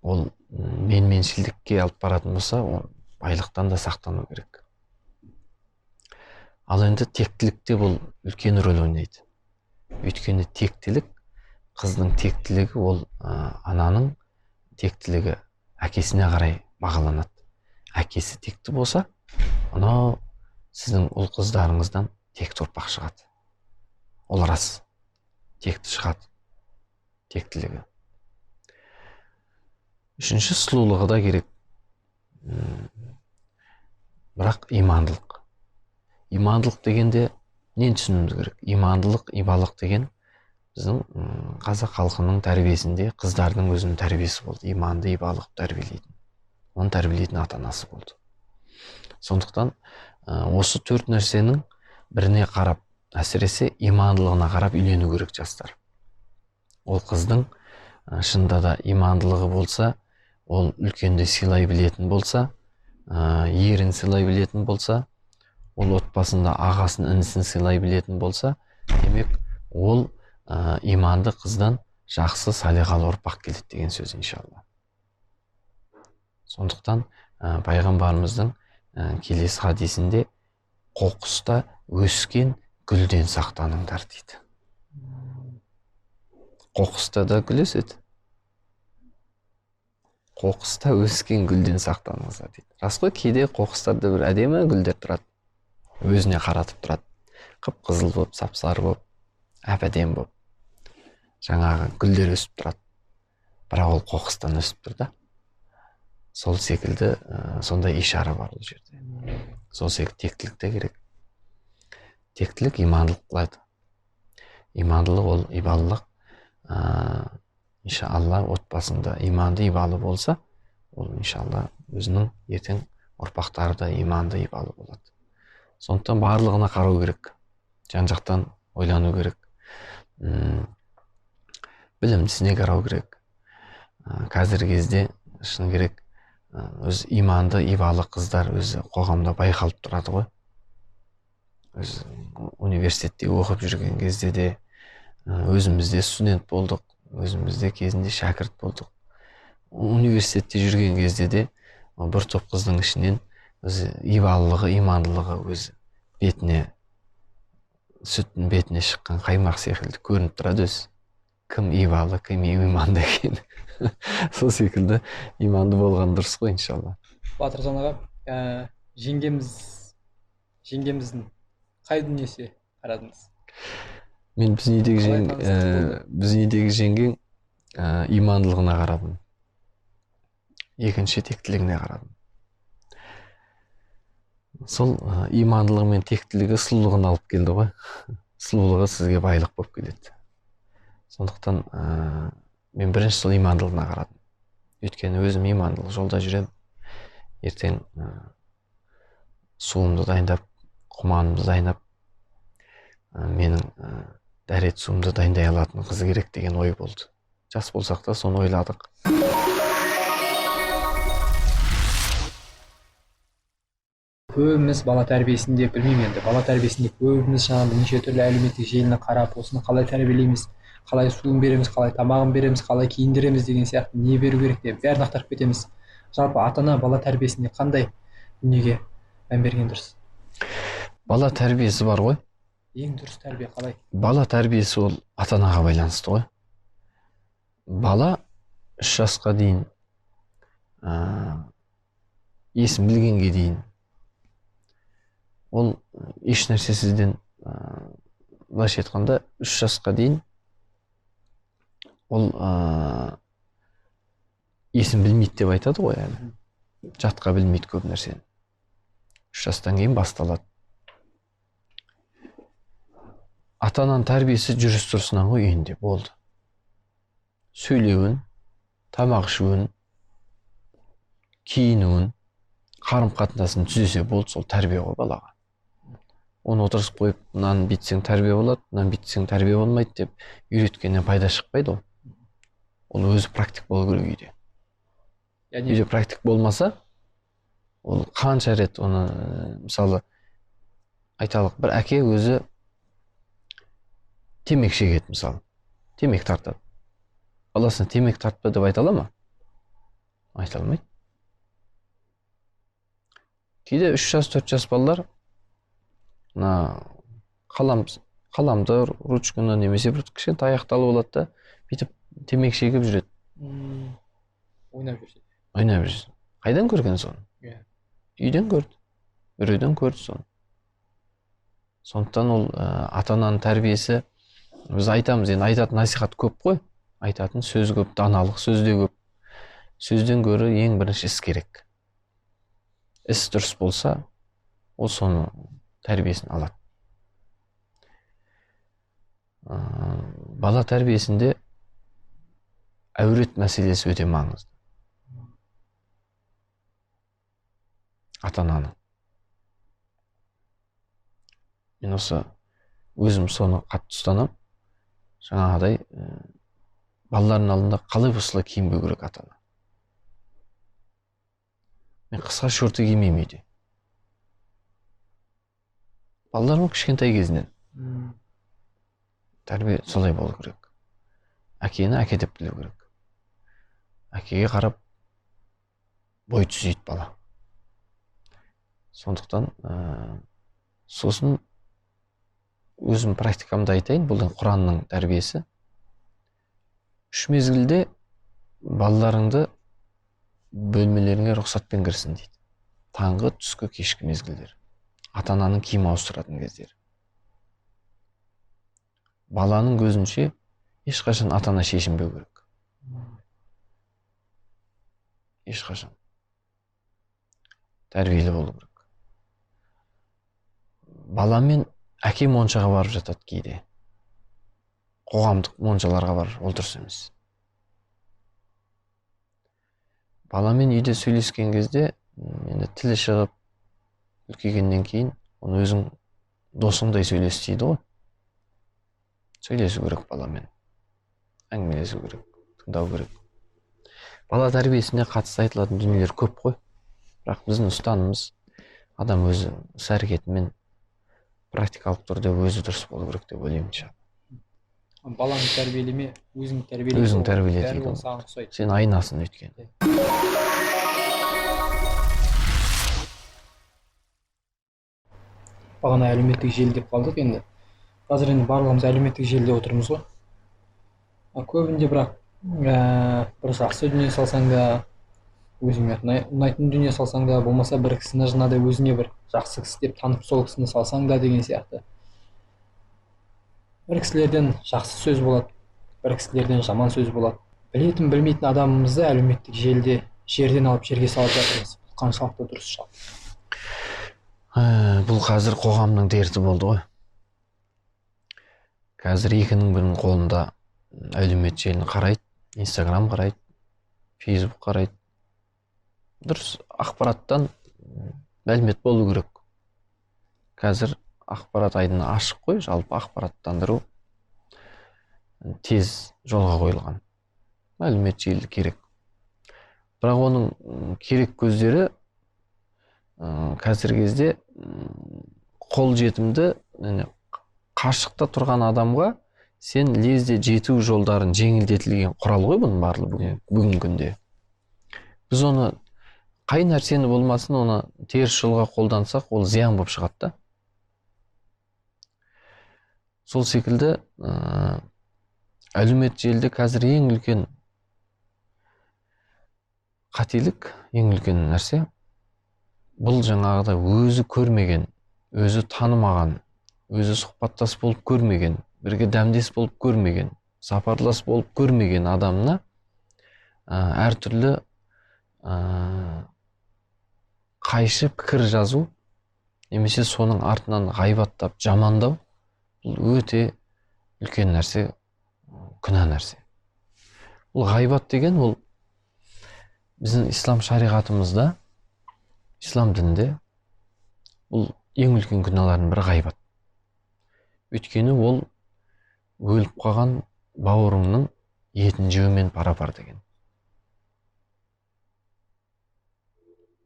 ол менменшілдікке алып баратын болса, ол байлықтан да сақтану керек. Ал енді тектілікте бұл үлкен рөл ойнайды. Өйткені тектілік, қыздың тектілігі ол ананың тектілігі әкесіне қарай бағаланады. Әкесі текті болса, анау сіздің ұл қыздарыңыздан текті ұрпақ шығады. Ол рас, текті шығады, тектілігі. Үшінші, сұлулығы да керек. Бірақ имандылық. Имандылық дегенде нені түсінуіміз керек? Имандылық, ибалық деген біздің қазақ халқының тәрбиесінде қыздардың өзінің тәрбиесі болды. Иманды, ибалық тәрбиелейтін. Оны тәрбиелейтін ата-анасы болды. Сондықтан осы 4 нәрсенің біріне қарап, әсіресе имандылығына қарап үйлену керек жастар. Ол қыздың шынында да имандылығы болса, ол үлкенді сыйлай білетін болса, ерін сыйлай білетін болса, ол отбасында ағасын, інісін сыйлай білетін болса, демек ол иманды қыздан жақсы салиқалы ұрпақ келеді деген сөз иншалла. Сондықтан пайғамбарымыздың келесі хадисінде қоқыста өскен гүлден сақтаныңдар дейді. Қоқыста да гүл өседі. Қоқыста өскен гүлден сақтаныңыздар дейді. Рас қой, кейде қоқыстарда бір әдемі гүлдер тұрады. Өзіне қаратып тұрады. Қып-қызыл болып, сап-сары болып, әп-әдемі болып. Жаңағы гүлдер өсіп тұрады. Бірақ ол қоқыстан өсіп тұр да. Сол секілді сондай ишара бар ол жерде. Сол секілді тектілік те керек. Тектілік имандылық қылады. Имандылық ол ибалылық. Иншалла отбасында иманды, ибалы болса, ол иншалла өзінің ертең ұрпақтары да иманды, ибалы болады. Сондықтан барлығына қарау керек. Жан-жақтан ойлану керек. Білімдісіне қарау керек. Қазіргі кезде шын керек, өз иманды, ибалы қыздар өзі қоғамда байқалып тұрады ғой. Өз университетте оқып жүрген кезде де, өзімізде студент болдық, өзімізде кезінде шәкірт болдық. Университетте жүрген кезде де бір топ қыздың ішінен өзі ибалылығы, имандылығы өзі бетіне, сүттің бетіне шыққан қаймақ секілді көрініп тұрады өзі. Кім ибалы, кім иманды екен. Сол секілді иманды болған дұрыс қой иншалла. Батыржан аға, жеңгеміздің қай дүниесі қарадыңыз? Мен біздің жеңгең имандылығына қарадым. Екінші тектілігіне қарадым. Сол имандылығы мен тектілігі сұлулығын алып келді ғой. Сұлулығы сізге байлық болып келеді. Сондықтан мен бірінші сол имандылығына қарадым. Өйткені өзім имандылық жолда жүрем. Ертең суымды дайындап, құманымды дайындап, менің дәрет суымды дайындай алатын қызы керек деген ой болды. Жас болсақ та соны ойладық. Көбіміз бала тәрбиесінде, білмеймін енді, бала тәрбиесінде көбіміз жаңағы неше түрлі әлеуметтік желіні қарап, осыны қалай тәрбиелейміз, қалай суын береміз, қалай тамағын береміз, қалай киіндіреміз деген сияқты не беру керек деп бәрін ақтарып кетеміз. Жалпы ата ана бала тәрбиесінде қандай дүниеге мән берген дұрыс? Бала тәрбиесі бар ғой. Ең дұрыс тәрбие қалай? Бала тәрбиесі ол ата анаға байланысты ғой. Бала 3 жасқа дейін, есін білгенге дейін ол еш нәрсесізден, былайша айтқанда 3 жасқа дейін ол есін білмейді деп айтады ғой әлі. Жатқа білмейді көп нәрсені. 3 жастан кейін басталады. Ата-ананың тәрбиесі жүріс тұрысынан ғой, үйінде болды. Сөйлеуін, тамақ ішуін, киінуін, қарым-қатынасын түзесе болды, сол тәрбие ғой балаға. Оны отырғызып қойып, мынаны бүйтсең тәрбие болады, мынаны бүйтсең тәрбие болмайды деп үйреткеннен пайда шықпайды ол. Ол өзі практик болу керек үйде. Үйде практик болмаса, ол қанша рет оны, мысалы, айталық, бір әке өзі темекі шегеді, мысалы, темекі тартады. Баласына темекі тартпа деп айта ала ма? Айта алмайды. Кейде 3 жас, 4 жас балалар қаламды, ручканы немесе бір кішкентай аяқталып алады да, бүйтіп темекі шегіп жүреді. Ойнап жүрсін. Ойнап жүрсін. Қайдан көрген соны? Үйден көрді. Біреуден көрді соны. Сондықтан ол ата-ананың тәрбиесі, біз айтамыз, енді айтатын насихат көп қой. Айтатын сөз көп, даналық сөз де көп. Сөзден гөрі ең бірінші іс керек. Іс дұрыс болса, ол соны тәрбиесін алады. Бала тәрбиесінде әурет мәселесі өте маңызды. Ата-ананың. Мен осы өзім соны қатты ұстанам. Жаңағыдай балалардың алдында қалай осылай киінбеу керек ата-ана. Мен қысқа шорты кимеймін үйде. Балаларым кішкентай кезінен. Тәрбие солай болу керек. Әкені әке деп білу керек. Әкеге қарап бой түзейді бала. Сондықтан сосын өзім практикамда айтайын, бұл Құранның тәрбиесі. 3 мезгілде балаларыңды бөлмелеріңе рұқсатпен кірсін дейді. Таңғы, түскі, кешкі мезгілдер. Ата-ананың киім ауыстыратын кездер. Баланың көзінше ешқашан ата-ана шешінбеу керек. Ешқашан. Тәрбиелі болу керек. Баламен әке моншаға барып жатады кейде. Қоғамдық моншаларға барып, ол дұрыс емес. Баламен үйде сөйлескен кезде, енді тілі шығып, үлкейгеннен кейін, оны өзің досыңдай сөйлес дейді ғой. Сөйлесу керек баламен. Әңгімелесу керек, тыңдау керек. Бала тәрбиесіне қатысты айтылатын дүниелер көп қой. Бірақ біздің ұстанымыз адам өзі іс-әрекетімен практикалық түрде өзі дұрыс болу керек деп ойлаймын. Баланы тәрбиелеме, өзің тәрбиеле. Өзің тәрбиеле дейді. Сен айнасын өткен. Бағана әлеуметтік желі деп қалдық енді. Қазір енді барлығымыз әлеуметтік желіде отырмыз ғой. Көбінде бірақ бір жақсы дүние салсаң да, өзіңе ұнайтын дүние салсаң да, болмаса бір кісіні жынадай өзіңе бір жақсы кісі деп танып сол кісіні салсаң да деген сияқты. Бір кісілерден жақсы сөз болады, бір кісілерден жаман сөз болады. Білетін, білмейтін адамымызды әлеуметтік желіде жерден алып жерге салып жатырмыз. Қаншалықты дұрыс шығар? Бұл қазір қоғамның дерті болды ғой. Қазір екінің бірінің қолында әлеуметтік желіні қарайды, Инстаграм қарайды, Фейсбук қарайды. Дұрыс ақпараттан мәлімет болу керек. Қазір ақпарат айдыны ашық қой, жалпы ақпараттандыру тез жолға қойылған. Мәлімет желі керек. Бірақ оның керек көздері қазір кезде қол жетімді, қашықта тұрған адамға сен лезде жету жолдарын жеңілдетілген құрал ғой бұның барлығы бүгінгі күнде. Біз оны қай нәрсені болмасын, оны теріс жолға қолдансақ, ол зиян болып шығады да. Сол секілді әлеуметтік желіде қазір ең үлкен қателік, ең үлкен нәрсе, бұл жаңағыда өзі көрмеген, өзі танымаған, өзі сұхбаттас болып көрмеген, бірге дәмдес болып көрмеген, сапарлас болып көрмеген адамына әртүрлі қайшы пікір жазу, немесе соның артынан ғайбаттап жамандау, бұл өте үлкен нәрсе, күнә нәрсе. Бұл ғайбат деген, ол біздің ислам шариғатымызда, ислам дінінде, бұл ең үлкен күнәлардың бірі ғайбат. Өйткені ол өліп қалған бауырыңның етін жеумен пара-пар деген.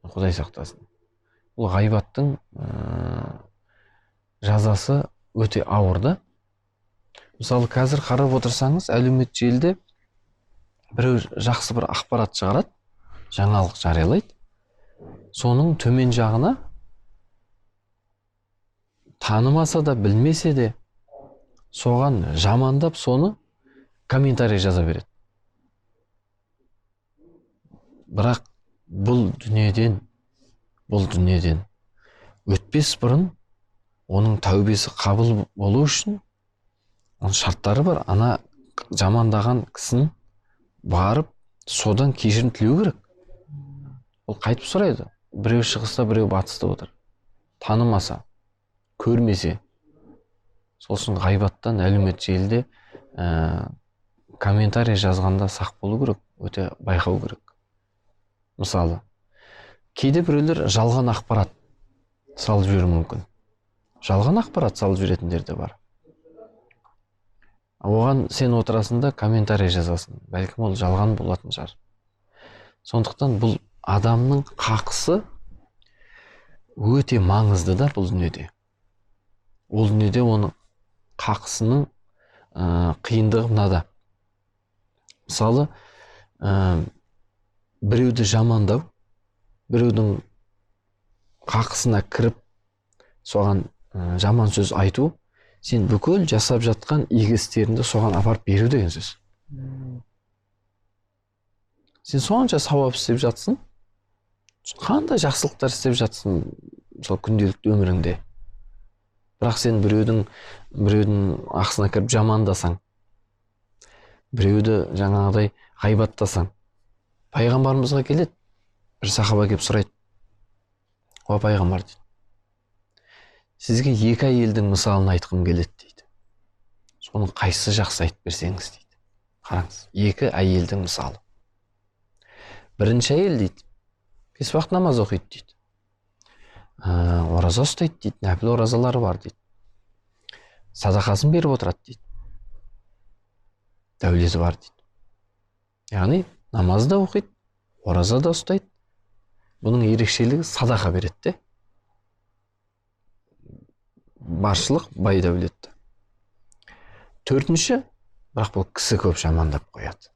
Құдай сақтасын. Бұл ғайбаттың жазасы өте ауырды. Мысалы, қазір қарап отырсаңыз, әлеуметтік желіде біреу жақсы бір ақпарат шығарады, жаңалық жариялайды. Соның төмен жағына танымаса да, білмесе де, соған жамандап соны комментарий жаза береді. Бірақ бұл дүниеден өтпес бұрын оның тәубесі қабыл болу үшін оның шарттары бар. Ана жамандаған кісін барып содан кешірім тілеу керек. Ол қайтып сұрайды. Біреу шығыста, біреу батыста отыр. Танымаса, көрмесе. Сосын ғайбаттан әлеуметтік желіде комментарий жазғанда сақ болу керек, өте байқау керек. Мысалы, кейде біреулер жалған ақпарат салып жіберуі мүмкін. Жалған ақпарат салып жіберетіндер де бар. Оған сен отырасында комментарий жазасың. Бәлкім ол жалған болатын шығар. Сондықтан бұл адамның қақысы өте маңызды да бұл дүниеде. Ол дүниеде оның қақысының қиындығы мынада. Мысалы, біреуді жамандау, біреудің қақысына кіріп, соған жаман сөз айту, сен бүкіл жасап жатқан игі істеріңді соған апарып беру деген сөз. Сен сонша сауап істеп жатсың, қандай жақсылықтар істеп жатсың, сол күнделікті өміріңде. Бірақ сен біреудің ақысына кіріп жамандасаң, біреуді жаңағыдай ғайбаттасаң, пайғамбарымызға келеді, бір сахаба келіп сұрайды: "О пайғамбар", дейді, "сізге екі әйелдің мысалын айтқым келеді", дейді. "Соның қайсысы жақсы айтып берсеңіз", дейді. Қараңыз, екі әйелдің мысалы. Бірінші әйел, дейді, 5 уақыт намаз оқиды, дейді. Ораза ұстайды, дейді, нәпіл оразалары бар, дейді. Садақасын беріп отырады, дейді. Дәулеті бар, дейді. Яғни намаз да оқиды, ораза да ұстайды. Бұның ерекшелігі садақа береді де. Баршылық, бай дәулетті. Төртінші, бірақ бұл кісі көп жамандап қояды.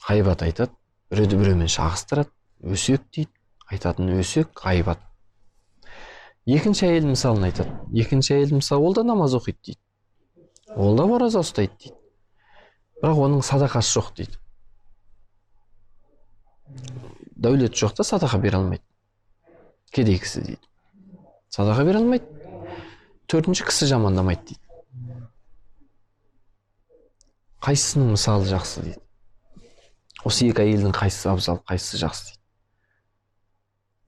Ғайбат айтады, біреуді біреумен шағыстырады, өсек дейді, айтатын өсек, ғайбат. Екінші әйел мысалын айтады. Екінші әйел мысалы, ол да намаз оқиды, дейді. Ол да ораза ұстайды, дейді. Бірақ оның садақасы жоқ, дейді. Дәулет жоқ та садақа бере алмайды. Кедей кісі, дейді. Садақа бере алмайды. Төртінші кісі жамандамайды, дейді. Қайсысының мысалы жақсы, дейді. Осы екі әйелдің қайсысы абзал, қайсысы жақсы, дейді.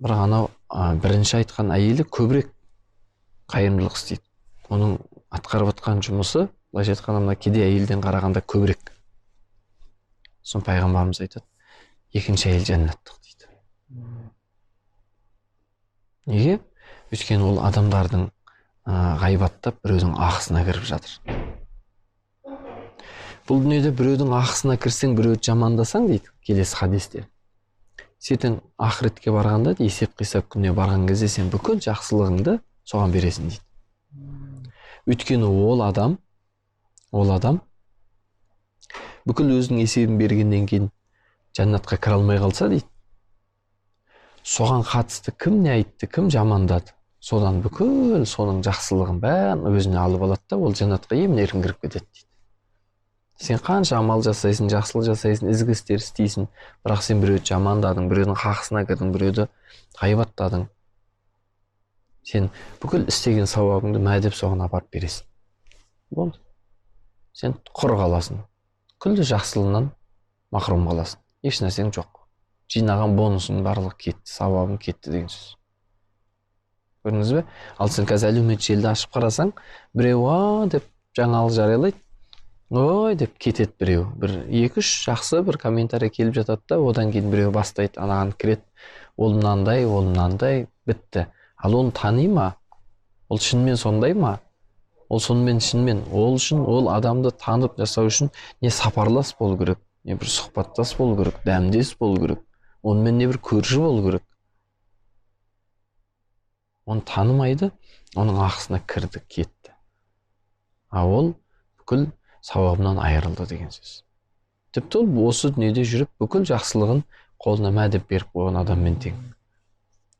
Бірақ анау бірінші айтқан әйелі көбірек қайырымдылық істейді. Оның атқарып жатқан жұмысы, былайша айтқанда, мына кедей әйелден қарағанда көбірек. Сосын пайғамбарымыз айтады: "Екінші әйел жәннаттық", дейді. Неге? Өйткені ол адамдардың ғайбаттап біреудің ақысына кіріп жатыр. Бұл дүниеде біреудің ақысына кірсең, біреуді жамандасаң, дейді, келесі хадисте, сен ақыретке барғанда, есеп қисап күніне барған кезде сен бүкіл жақсылығыңды соған бересің, дейді. Өйткені ол адам ол адам бүкіл өзінің есебін бергеннен кейін жәннатқа кіре алмай қалса дейді, соған қатысты кім не айтты, кім жамандады, содан бүкіл соның жақсылығын бәрін өзіне алып алады да ол жәннатқа емін еркін кіріп кетеді дейді. Сен қанша амал жасайсың, жақсылық жасайсың, ізгі істер істейсің, бірақ сен біреуді жамандадың, біреудің хақысына кірдің, біреуді ғайбаттадың, сен бүкіл істеген сауабыңды мәдеп соған апарып бересің. Болды. Сен құр қаласың. Күлді жақсылығынан махрұм қаласың. Еш нәрсең жоқ. Жинаған бонусың барлығы кетті, сауабың кетті деген сөз. Көрдіңіз бе? Ал сен қазір әлеуметтік желіде ашып қарасаң, біреу деп жаңалық жариялайды, ой деп кетеді біреу. Бір 2-3 жақсы бір комментарий келіп жатады да, одан кейін біреу бастайды, анаған кіреді. Ол мынандай, бітті. Ал оны тани ма? Ол шынымен сондай ма? Ол сонымен шынымен, ол үшін, ол адамды танып жасау үшін не сапарлас болу керек, не бір сұхбаттас болу керек, дәмдес болу керек, онымен не бір көрші болу керек. Оны танымайды, оның ақысына кірді, кетті. А ол бүкіл сауабынан айырылды деген сөз. Тіпті ол осы дүниеде жүріп, бүкіл жақсылығын қолына мәдеп беріп қойған адаммен тең.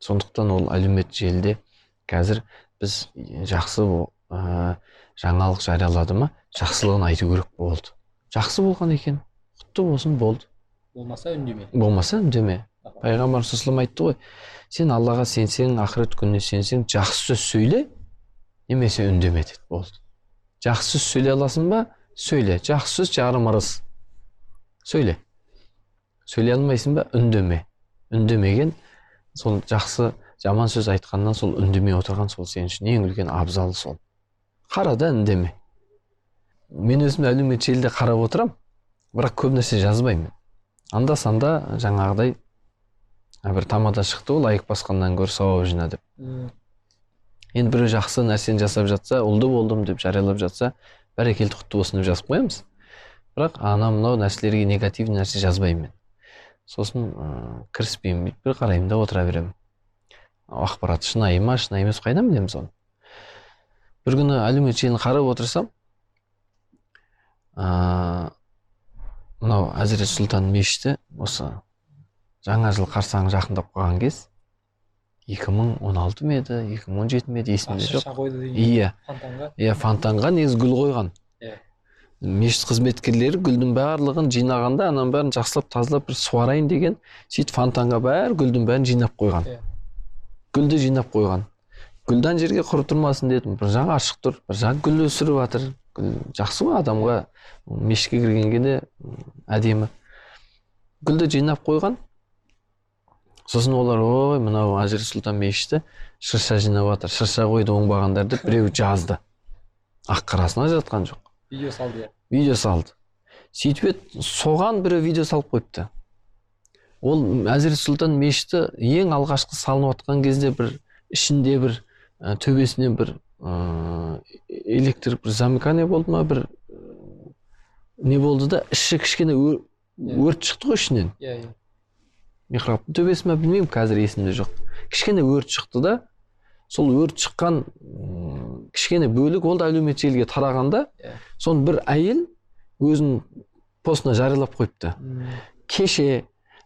Сондықтан ол әлеуметтік желіде қазір біз жақсы жаңалық жариялады ма, жақсылығын айту керек болды. Жақсы болған екен, құтты болсын, болды. Болмаса үндеме. Болмаса үндеме. Пайғамбар саллаллаху айтты ғой, сен Аллаға сенсең, ақырет күніне сенсең, жақсы сөз сөйле, немесе үндеме деді, болды. Жақсы сөз сөйлей аласың ба? Сөйле. Жақсы сөз жарым ырыс. Сөйле. Сөйлей алмайсың ба? Үндеме. Үндемеген, сол жақсы, жаман сөз айтқаннан сол үндемей отырған сол сен үшін ең үлкен абзалы сол. Қара да үндеме. Мен өзім әлеуметтік желіде қарап отырам, бірақ көп нәрсе жазбаймын. Анда-санда жаңағыдай бір тамада шықты, ол лайк басқаннан гөрі сауап жина деп. Енді біреу жақсы нәрсені жасап жатса, ұлды болдым деп жариялап жатса, бәрекелді құтты болсын деп жазып қоямыз. Бірақ мынау нәрселерге негативті нәрсе жазбаймын мен. Сосын кіріспеймін, бір қараймын да отыра беремін. Ақпарат шынайы ма, шынайы емес, қайдан білеміз оны? Бір күні әлеуметтік желіні қарап отырсам, мынау Әзірет Сұлтан мешіті осы жаңа жыл қарсаңы жақындап қалған кез, 2016 ма еді, 2017 ме еді, есімде жоқ. Шырша қойды деген. Иә, фонтанға негізі гүл қойған. Мешіт қызметкерлері гүлдің барлығын жинағанда, ананың бәрін жақсылап тазалап бір суарайын деген, сөйтіп фонтанға бәрі гүлдің бәрін жинап қойған. Гүлді жинап қойған. Гүлдан жерге құры тұрмасын дедім. Bir жағы ашық тұр, бір жағы гүл өсіріп жатыр. Гүл жақсы ғой адамға, мешітке кіргенге де әдемі. Гүлді жинап қойған. Сосын олар, ой, мынау Әзірет Сұлтан мешіті шырша жинап жатыр, шырша қойды оңбағандар деп біреу жазды. Ақ қарасын ажыратқан жоқ. Видео салды. Видео салды. Сөйтіп соған біреу видео салып қойыпты. Ол Әзірет Сұлтан мешіті ең алғашқы салынып жатқан кезде бір ішінде бір төбесінен бір электр бір замыкание болды ма, бір не болды да, іші кішкене өрт шықты ғой ішінен. Михрабтың төбесі ме білмеймін, қазір есімде жоқ. Кішкене өрт шықты да, сол өрт шыққан кішкене бөлік ол да әлеуметтік желіге тарағанда, соны бір әйел өзінің постына жариялап қойыпты. Кеше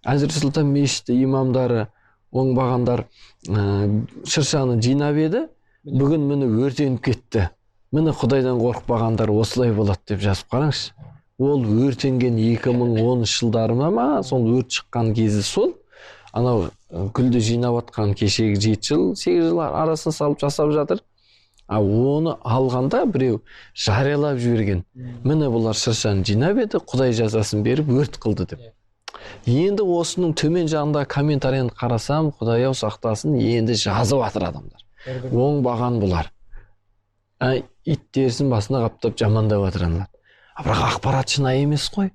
Әзірет Сұлтан мешіті имамдары, оңбағандар шыршаны жинап еді, бүгін міне өртеніп кетті. Міне Құдайдан қорықпағандар осылай болады деп жазып қараңызшы. Ол өртенген 2010 жылдарына ма, сол өрт шыққан кезі сол, анау гүлді жинап атқан кешегі 7 жыл, 8 жыл арасын салып жасап жатыр. Оны алғанда біреу жариялап жіберген. Міне бұлар шыршаны жинап еді, Құдай жазасын беріп өрт қылды деп. Енді осының төмен жағында комментарияны қарасам, Құдай-ау сақтасын, енді жазып жатыр адамдар. Оңбаған бұлар. Иттерсін басына қаптап жамандап жатыр аналар. Бірақ ақпарат шынайы емес қой.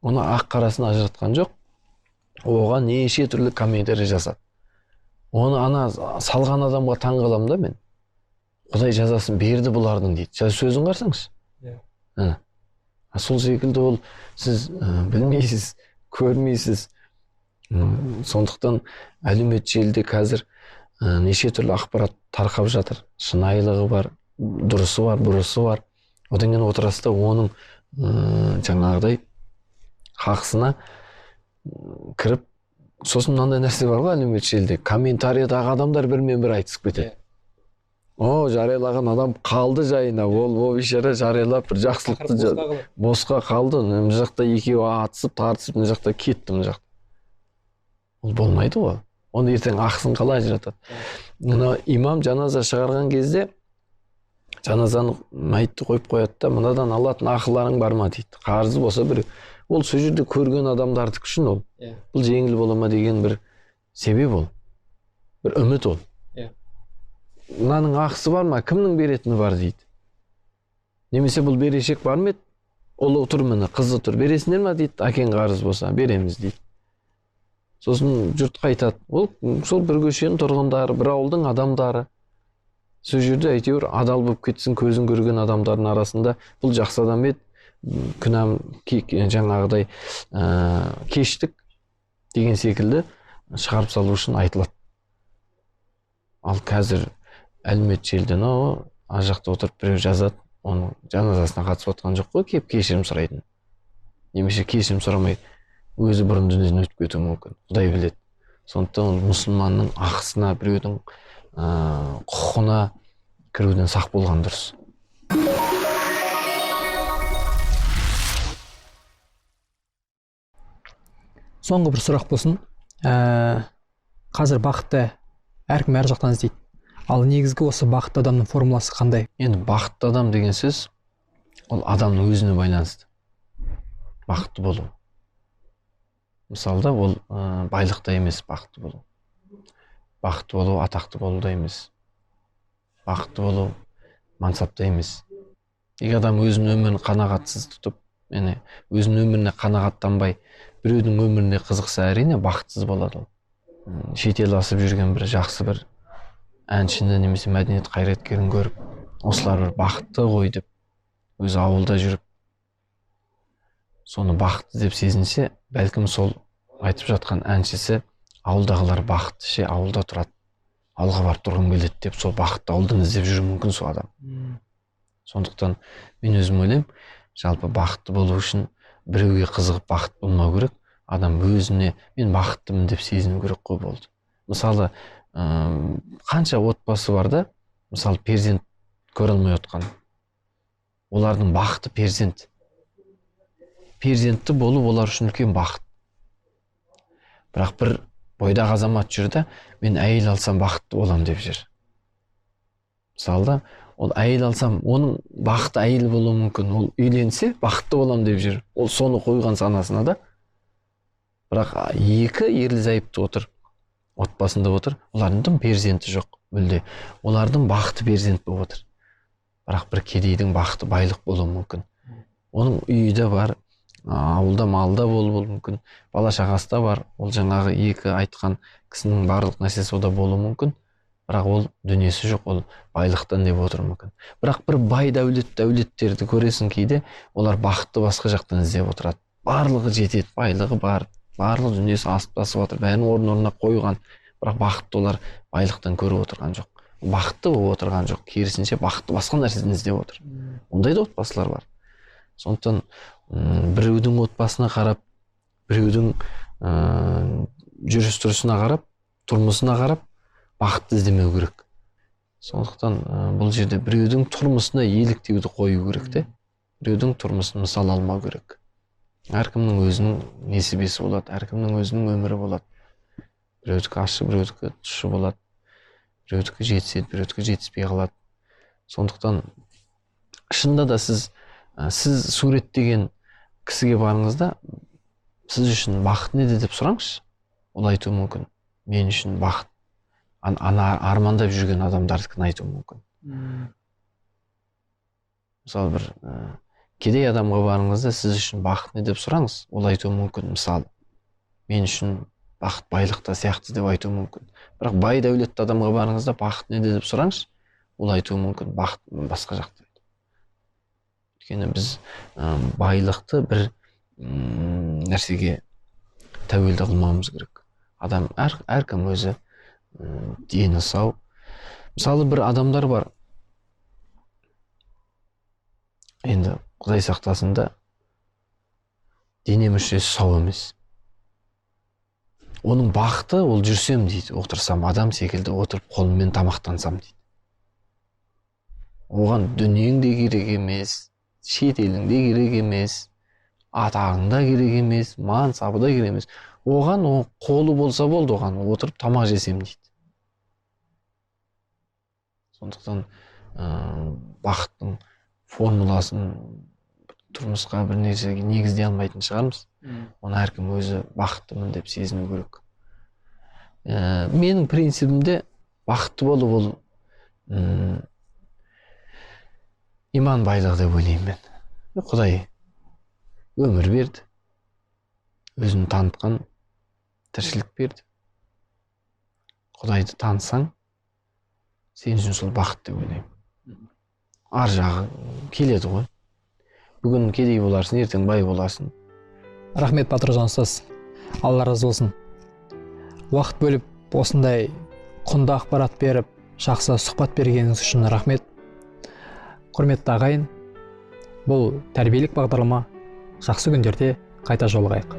Оны ақ қарасын ажыратқан жоқ. Оған неше түрлі комментарий жасады. Оны ана салған адамға таң қаламын да мен. Құдай жазасын берді бұлардың дейді. Сөзін қарсаңыз. Сол секілді ол сіз білмейсіз, көрмейсіз. Сондықтан әлеуметтік желіде қазір неше түрлі ақпарат тарқап жатыр. Шынайылығы бар, дұрысы бар, бұрысы бар. одан кейін отырасыз да оның жаңағыдай хақысына кіріп, сосын мынандай нәрсе бар ғой әлеуметтік желіде, комментариядағы адамдар бірімен бірі айтысып кетеді. О, жариялаған адам қалды жайына, ол бейшара жариялап бір жақсылықты босқа қалды. Мына жақта екеуі атысып, тартысып, мына жақта кетті, мына жақта. Ол болмайды ғой. Оны ертең ақысын қалай ажыратады? Мына имам жаназа шығарған кезде жаназаны мәйітті қойып қояды да, мынадан алатын ақыларың бар ма дейді. Қарызы болса бір, ол сол жерде көрген адамдардікі үшін ол. Бұл жеңіл бола ма деген бір себеп ол. Бір үміт ол. Мынаның ақысы бар ма, кімнің беретіні бар дейді. Немесе бұл берешек бар ма еді? Ол отыр міне, қызы тұр, бересіңдер ма дейді, әкең қарыз болса, береміз дейді. Сосын жұрт қайтады. Ол сол бір көшенің тұрғындары, бір ауылдың адамдары. Сол жерде әйтеуір адал болып кетсін, көзін көрген адамдардың арасында бұл жақсы адам еді, күнәм жаңағыдай кештік деген секілді шығарып салу үшін айтылады. Ал қазір әлеуметтік желіден ар жақта отырып біреу жазады, оның жаназасына қатысып отқан жоқ қой, кеп кешірім сұрайтын. Немесе кешірім сұрамай өзі бұрын дүниеден өтіп кетуі мүмкін. Құдай біледі. Сондықтан мұсылманның ақысына, біреудің құқығына кіруден сақ болған дұрыс. Соңғы бір сұрақ болсын. Қазір бақытты әркім әр жақтан іздейді. Ал негізгі осы бақытты адамның формуласы қандай? Енді бақытты адам деген сөз, ол адамның өзіне байланысты. Бақытты болу. Мысалда ол байлықта емес бақытты болу. Бақытты болу атақты болуда емес. Бақытты болу мансапта емес. Егер адам өзінің өмірін қанағатсыз тұтып, өзінің өміріне қанағаттанбай, біреудің өміріне қызықса, әрине бақытсыз болады ол. Шетел асып жүрген бір жақсы бір әншіні немесе мәдениет қайраткерін көріп, осылар бір бақытты ғой деп, өзі ауылда жүріп, соны бақытты деп сезінсе, бәлкім сол айтып жатқан әншісі ауылдағылар бақытты ше, ауылда тұрады, ауылға барып тұрғым келеді деп, сол бақытты ауылдан іздеп жүруі мүмкін сол адам. Сондықтан мен өзім ойлаймын, жалпы бақытты болу үшін біреуге қызығып бақыт болмау керек, адам өзіне мен бақыттымын деп сезіну керек қой болды. Мысалы, қанша отбасы бар да, мысалы перзент көре алмай отқан. Олардың бақыты перзент. Перзентті болу олар үшін үлкен бақыт. Бірақ бір бойдағы азамат жүрді, мен әйел алсам бақытты болам деп жүр. Мысалы, ол әйел алсам, оның бақыты әйел болуы мүмкін. Ол үйленсе бақытты болам деп жүр. Ол соны қойған санасына да. Бірақ екі ерлі зайыпты отыр, отбасында отыр, олардың перзенті жоқ мүлде. Олардың бақыты перзент болып отыр. Бірақ бір кедейдің бақыты байлық болуы мүмкін. Оның үйі де бар, ауылда малда болуы мүмкін, бала шағасы да бар. Ол жаңағы екі айтқан кісінің барлық нәрсесі ода болуы мүмкін. Бірақ ол дүниесі жоқ, ол байлықтан деп отыр мүмкін. Бірақ бір бай дәулеттерді көресің кейде, олар бақытты басқа жақтан іздеп отырады. Барлығы жетеді, байлығы бар, барлық дүниесі асып-тасып отыр, бәрін орнына қойған, бірақ бақытты олар байлықтан көріп отырған жоқ. Бақытты болып отырған жоқ, керісінше бақытты басқа нәрседен іздеп отыр. Ондай да отбасылар бар. Сондықтан біреудің отбасына қарап, біреудің жүріс-тұрысына қарап, тұрмысына қарап, бақытты іздемеу керек. Сондықтан бұл жерде біреудің тұрмысына еліктеуді қою керек те, біреудің тұрмысын мысал алмау керек. Әркімнің өзінің несібесі болады, әркімнің өзінің өмірі болады. Біреудікі ащы, біреудікі тұщы болады. Біреудікі жетіседі, біреудікі жетіспей қалады. Сондықтан шынында да сіз суреттеген кісіге барыңызда, сіз үшін бақыт неде деп сұраңызшы. Ол айтуы мүмкін. Мен үшін бақыт. Ана армандап жүрген адамдардікін айтуы мүмкін. Мысалы бір кедей адамға барыңызда, сіз үшін бақыт не деп сұраңыз, ол айтуы мүмкін. Мысалы, мен үшін бақыт байлықта сияқты деп айтуы мүмкін. Бірақ бай дәулетті адамға барыңызда, бақыт не деп сұраңыз, ол айтуы мүмкін. Бақыт басқа жақта. Өйткені біз байлықты бір нәрсеге тәуелді қылмауымыз керек. Адам әркім өзі дені сау. Мысалы бір адамдар бар, енді Құдай сақтасын да дене мүшесі сау емес. Оның бақыты ол жүрсем дейді, отырсам адам секілді отырып қолыммен тамақтансам дейді. Оған дүниең де керек емес, шет елің де керек емес, атағың да керек емес, мансабы да керек емес. Оған қолы болса болды, оған отырып тамақ жесем дейді. Сондықтан бақыттың формуласын тұрмысқа бір нәрсеге негіздей алмайтын шығармыз. Оны әркім өзі бақыттымын деп сезіну керек. Менің принцибімде бақытты болу ол иман байлығы деп ойлаймын мен. Құдай өмір берді, өзін танытқан тіршілік берді. Құдайды танысаң, сен үшін сол бақыт деп ойлаймын. Ар жағы келеді ғой. Бүгін кедей боларсың, ертең бай боларсың. Рахмет Батыржан ұстаз. Алла разы болсын. Уақыт бөліп осындай құнды ақпарат беріп, жақсы сұхбат бергеніңіз үшін рахмет. Құрметті ағайын, бұл тәрбиелік бағдарлама. Жақсы күндерде қайта жолығайық.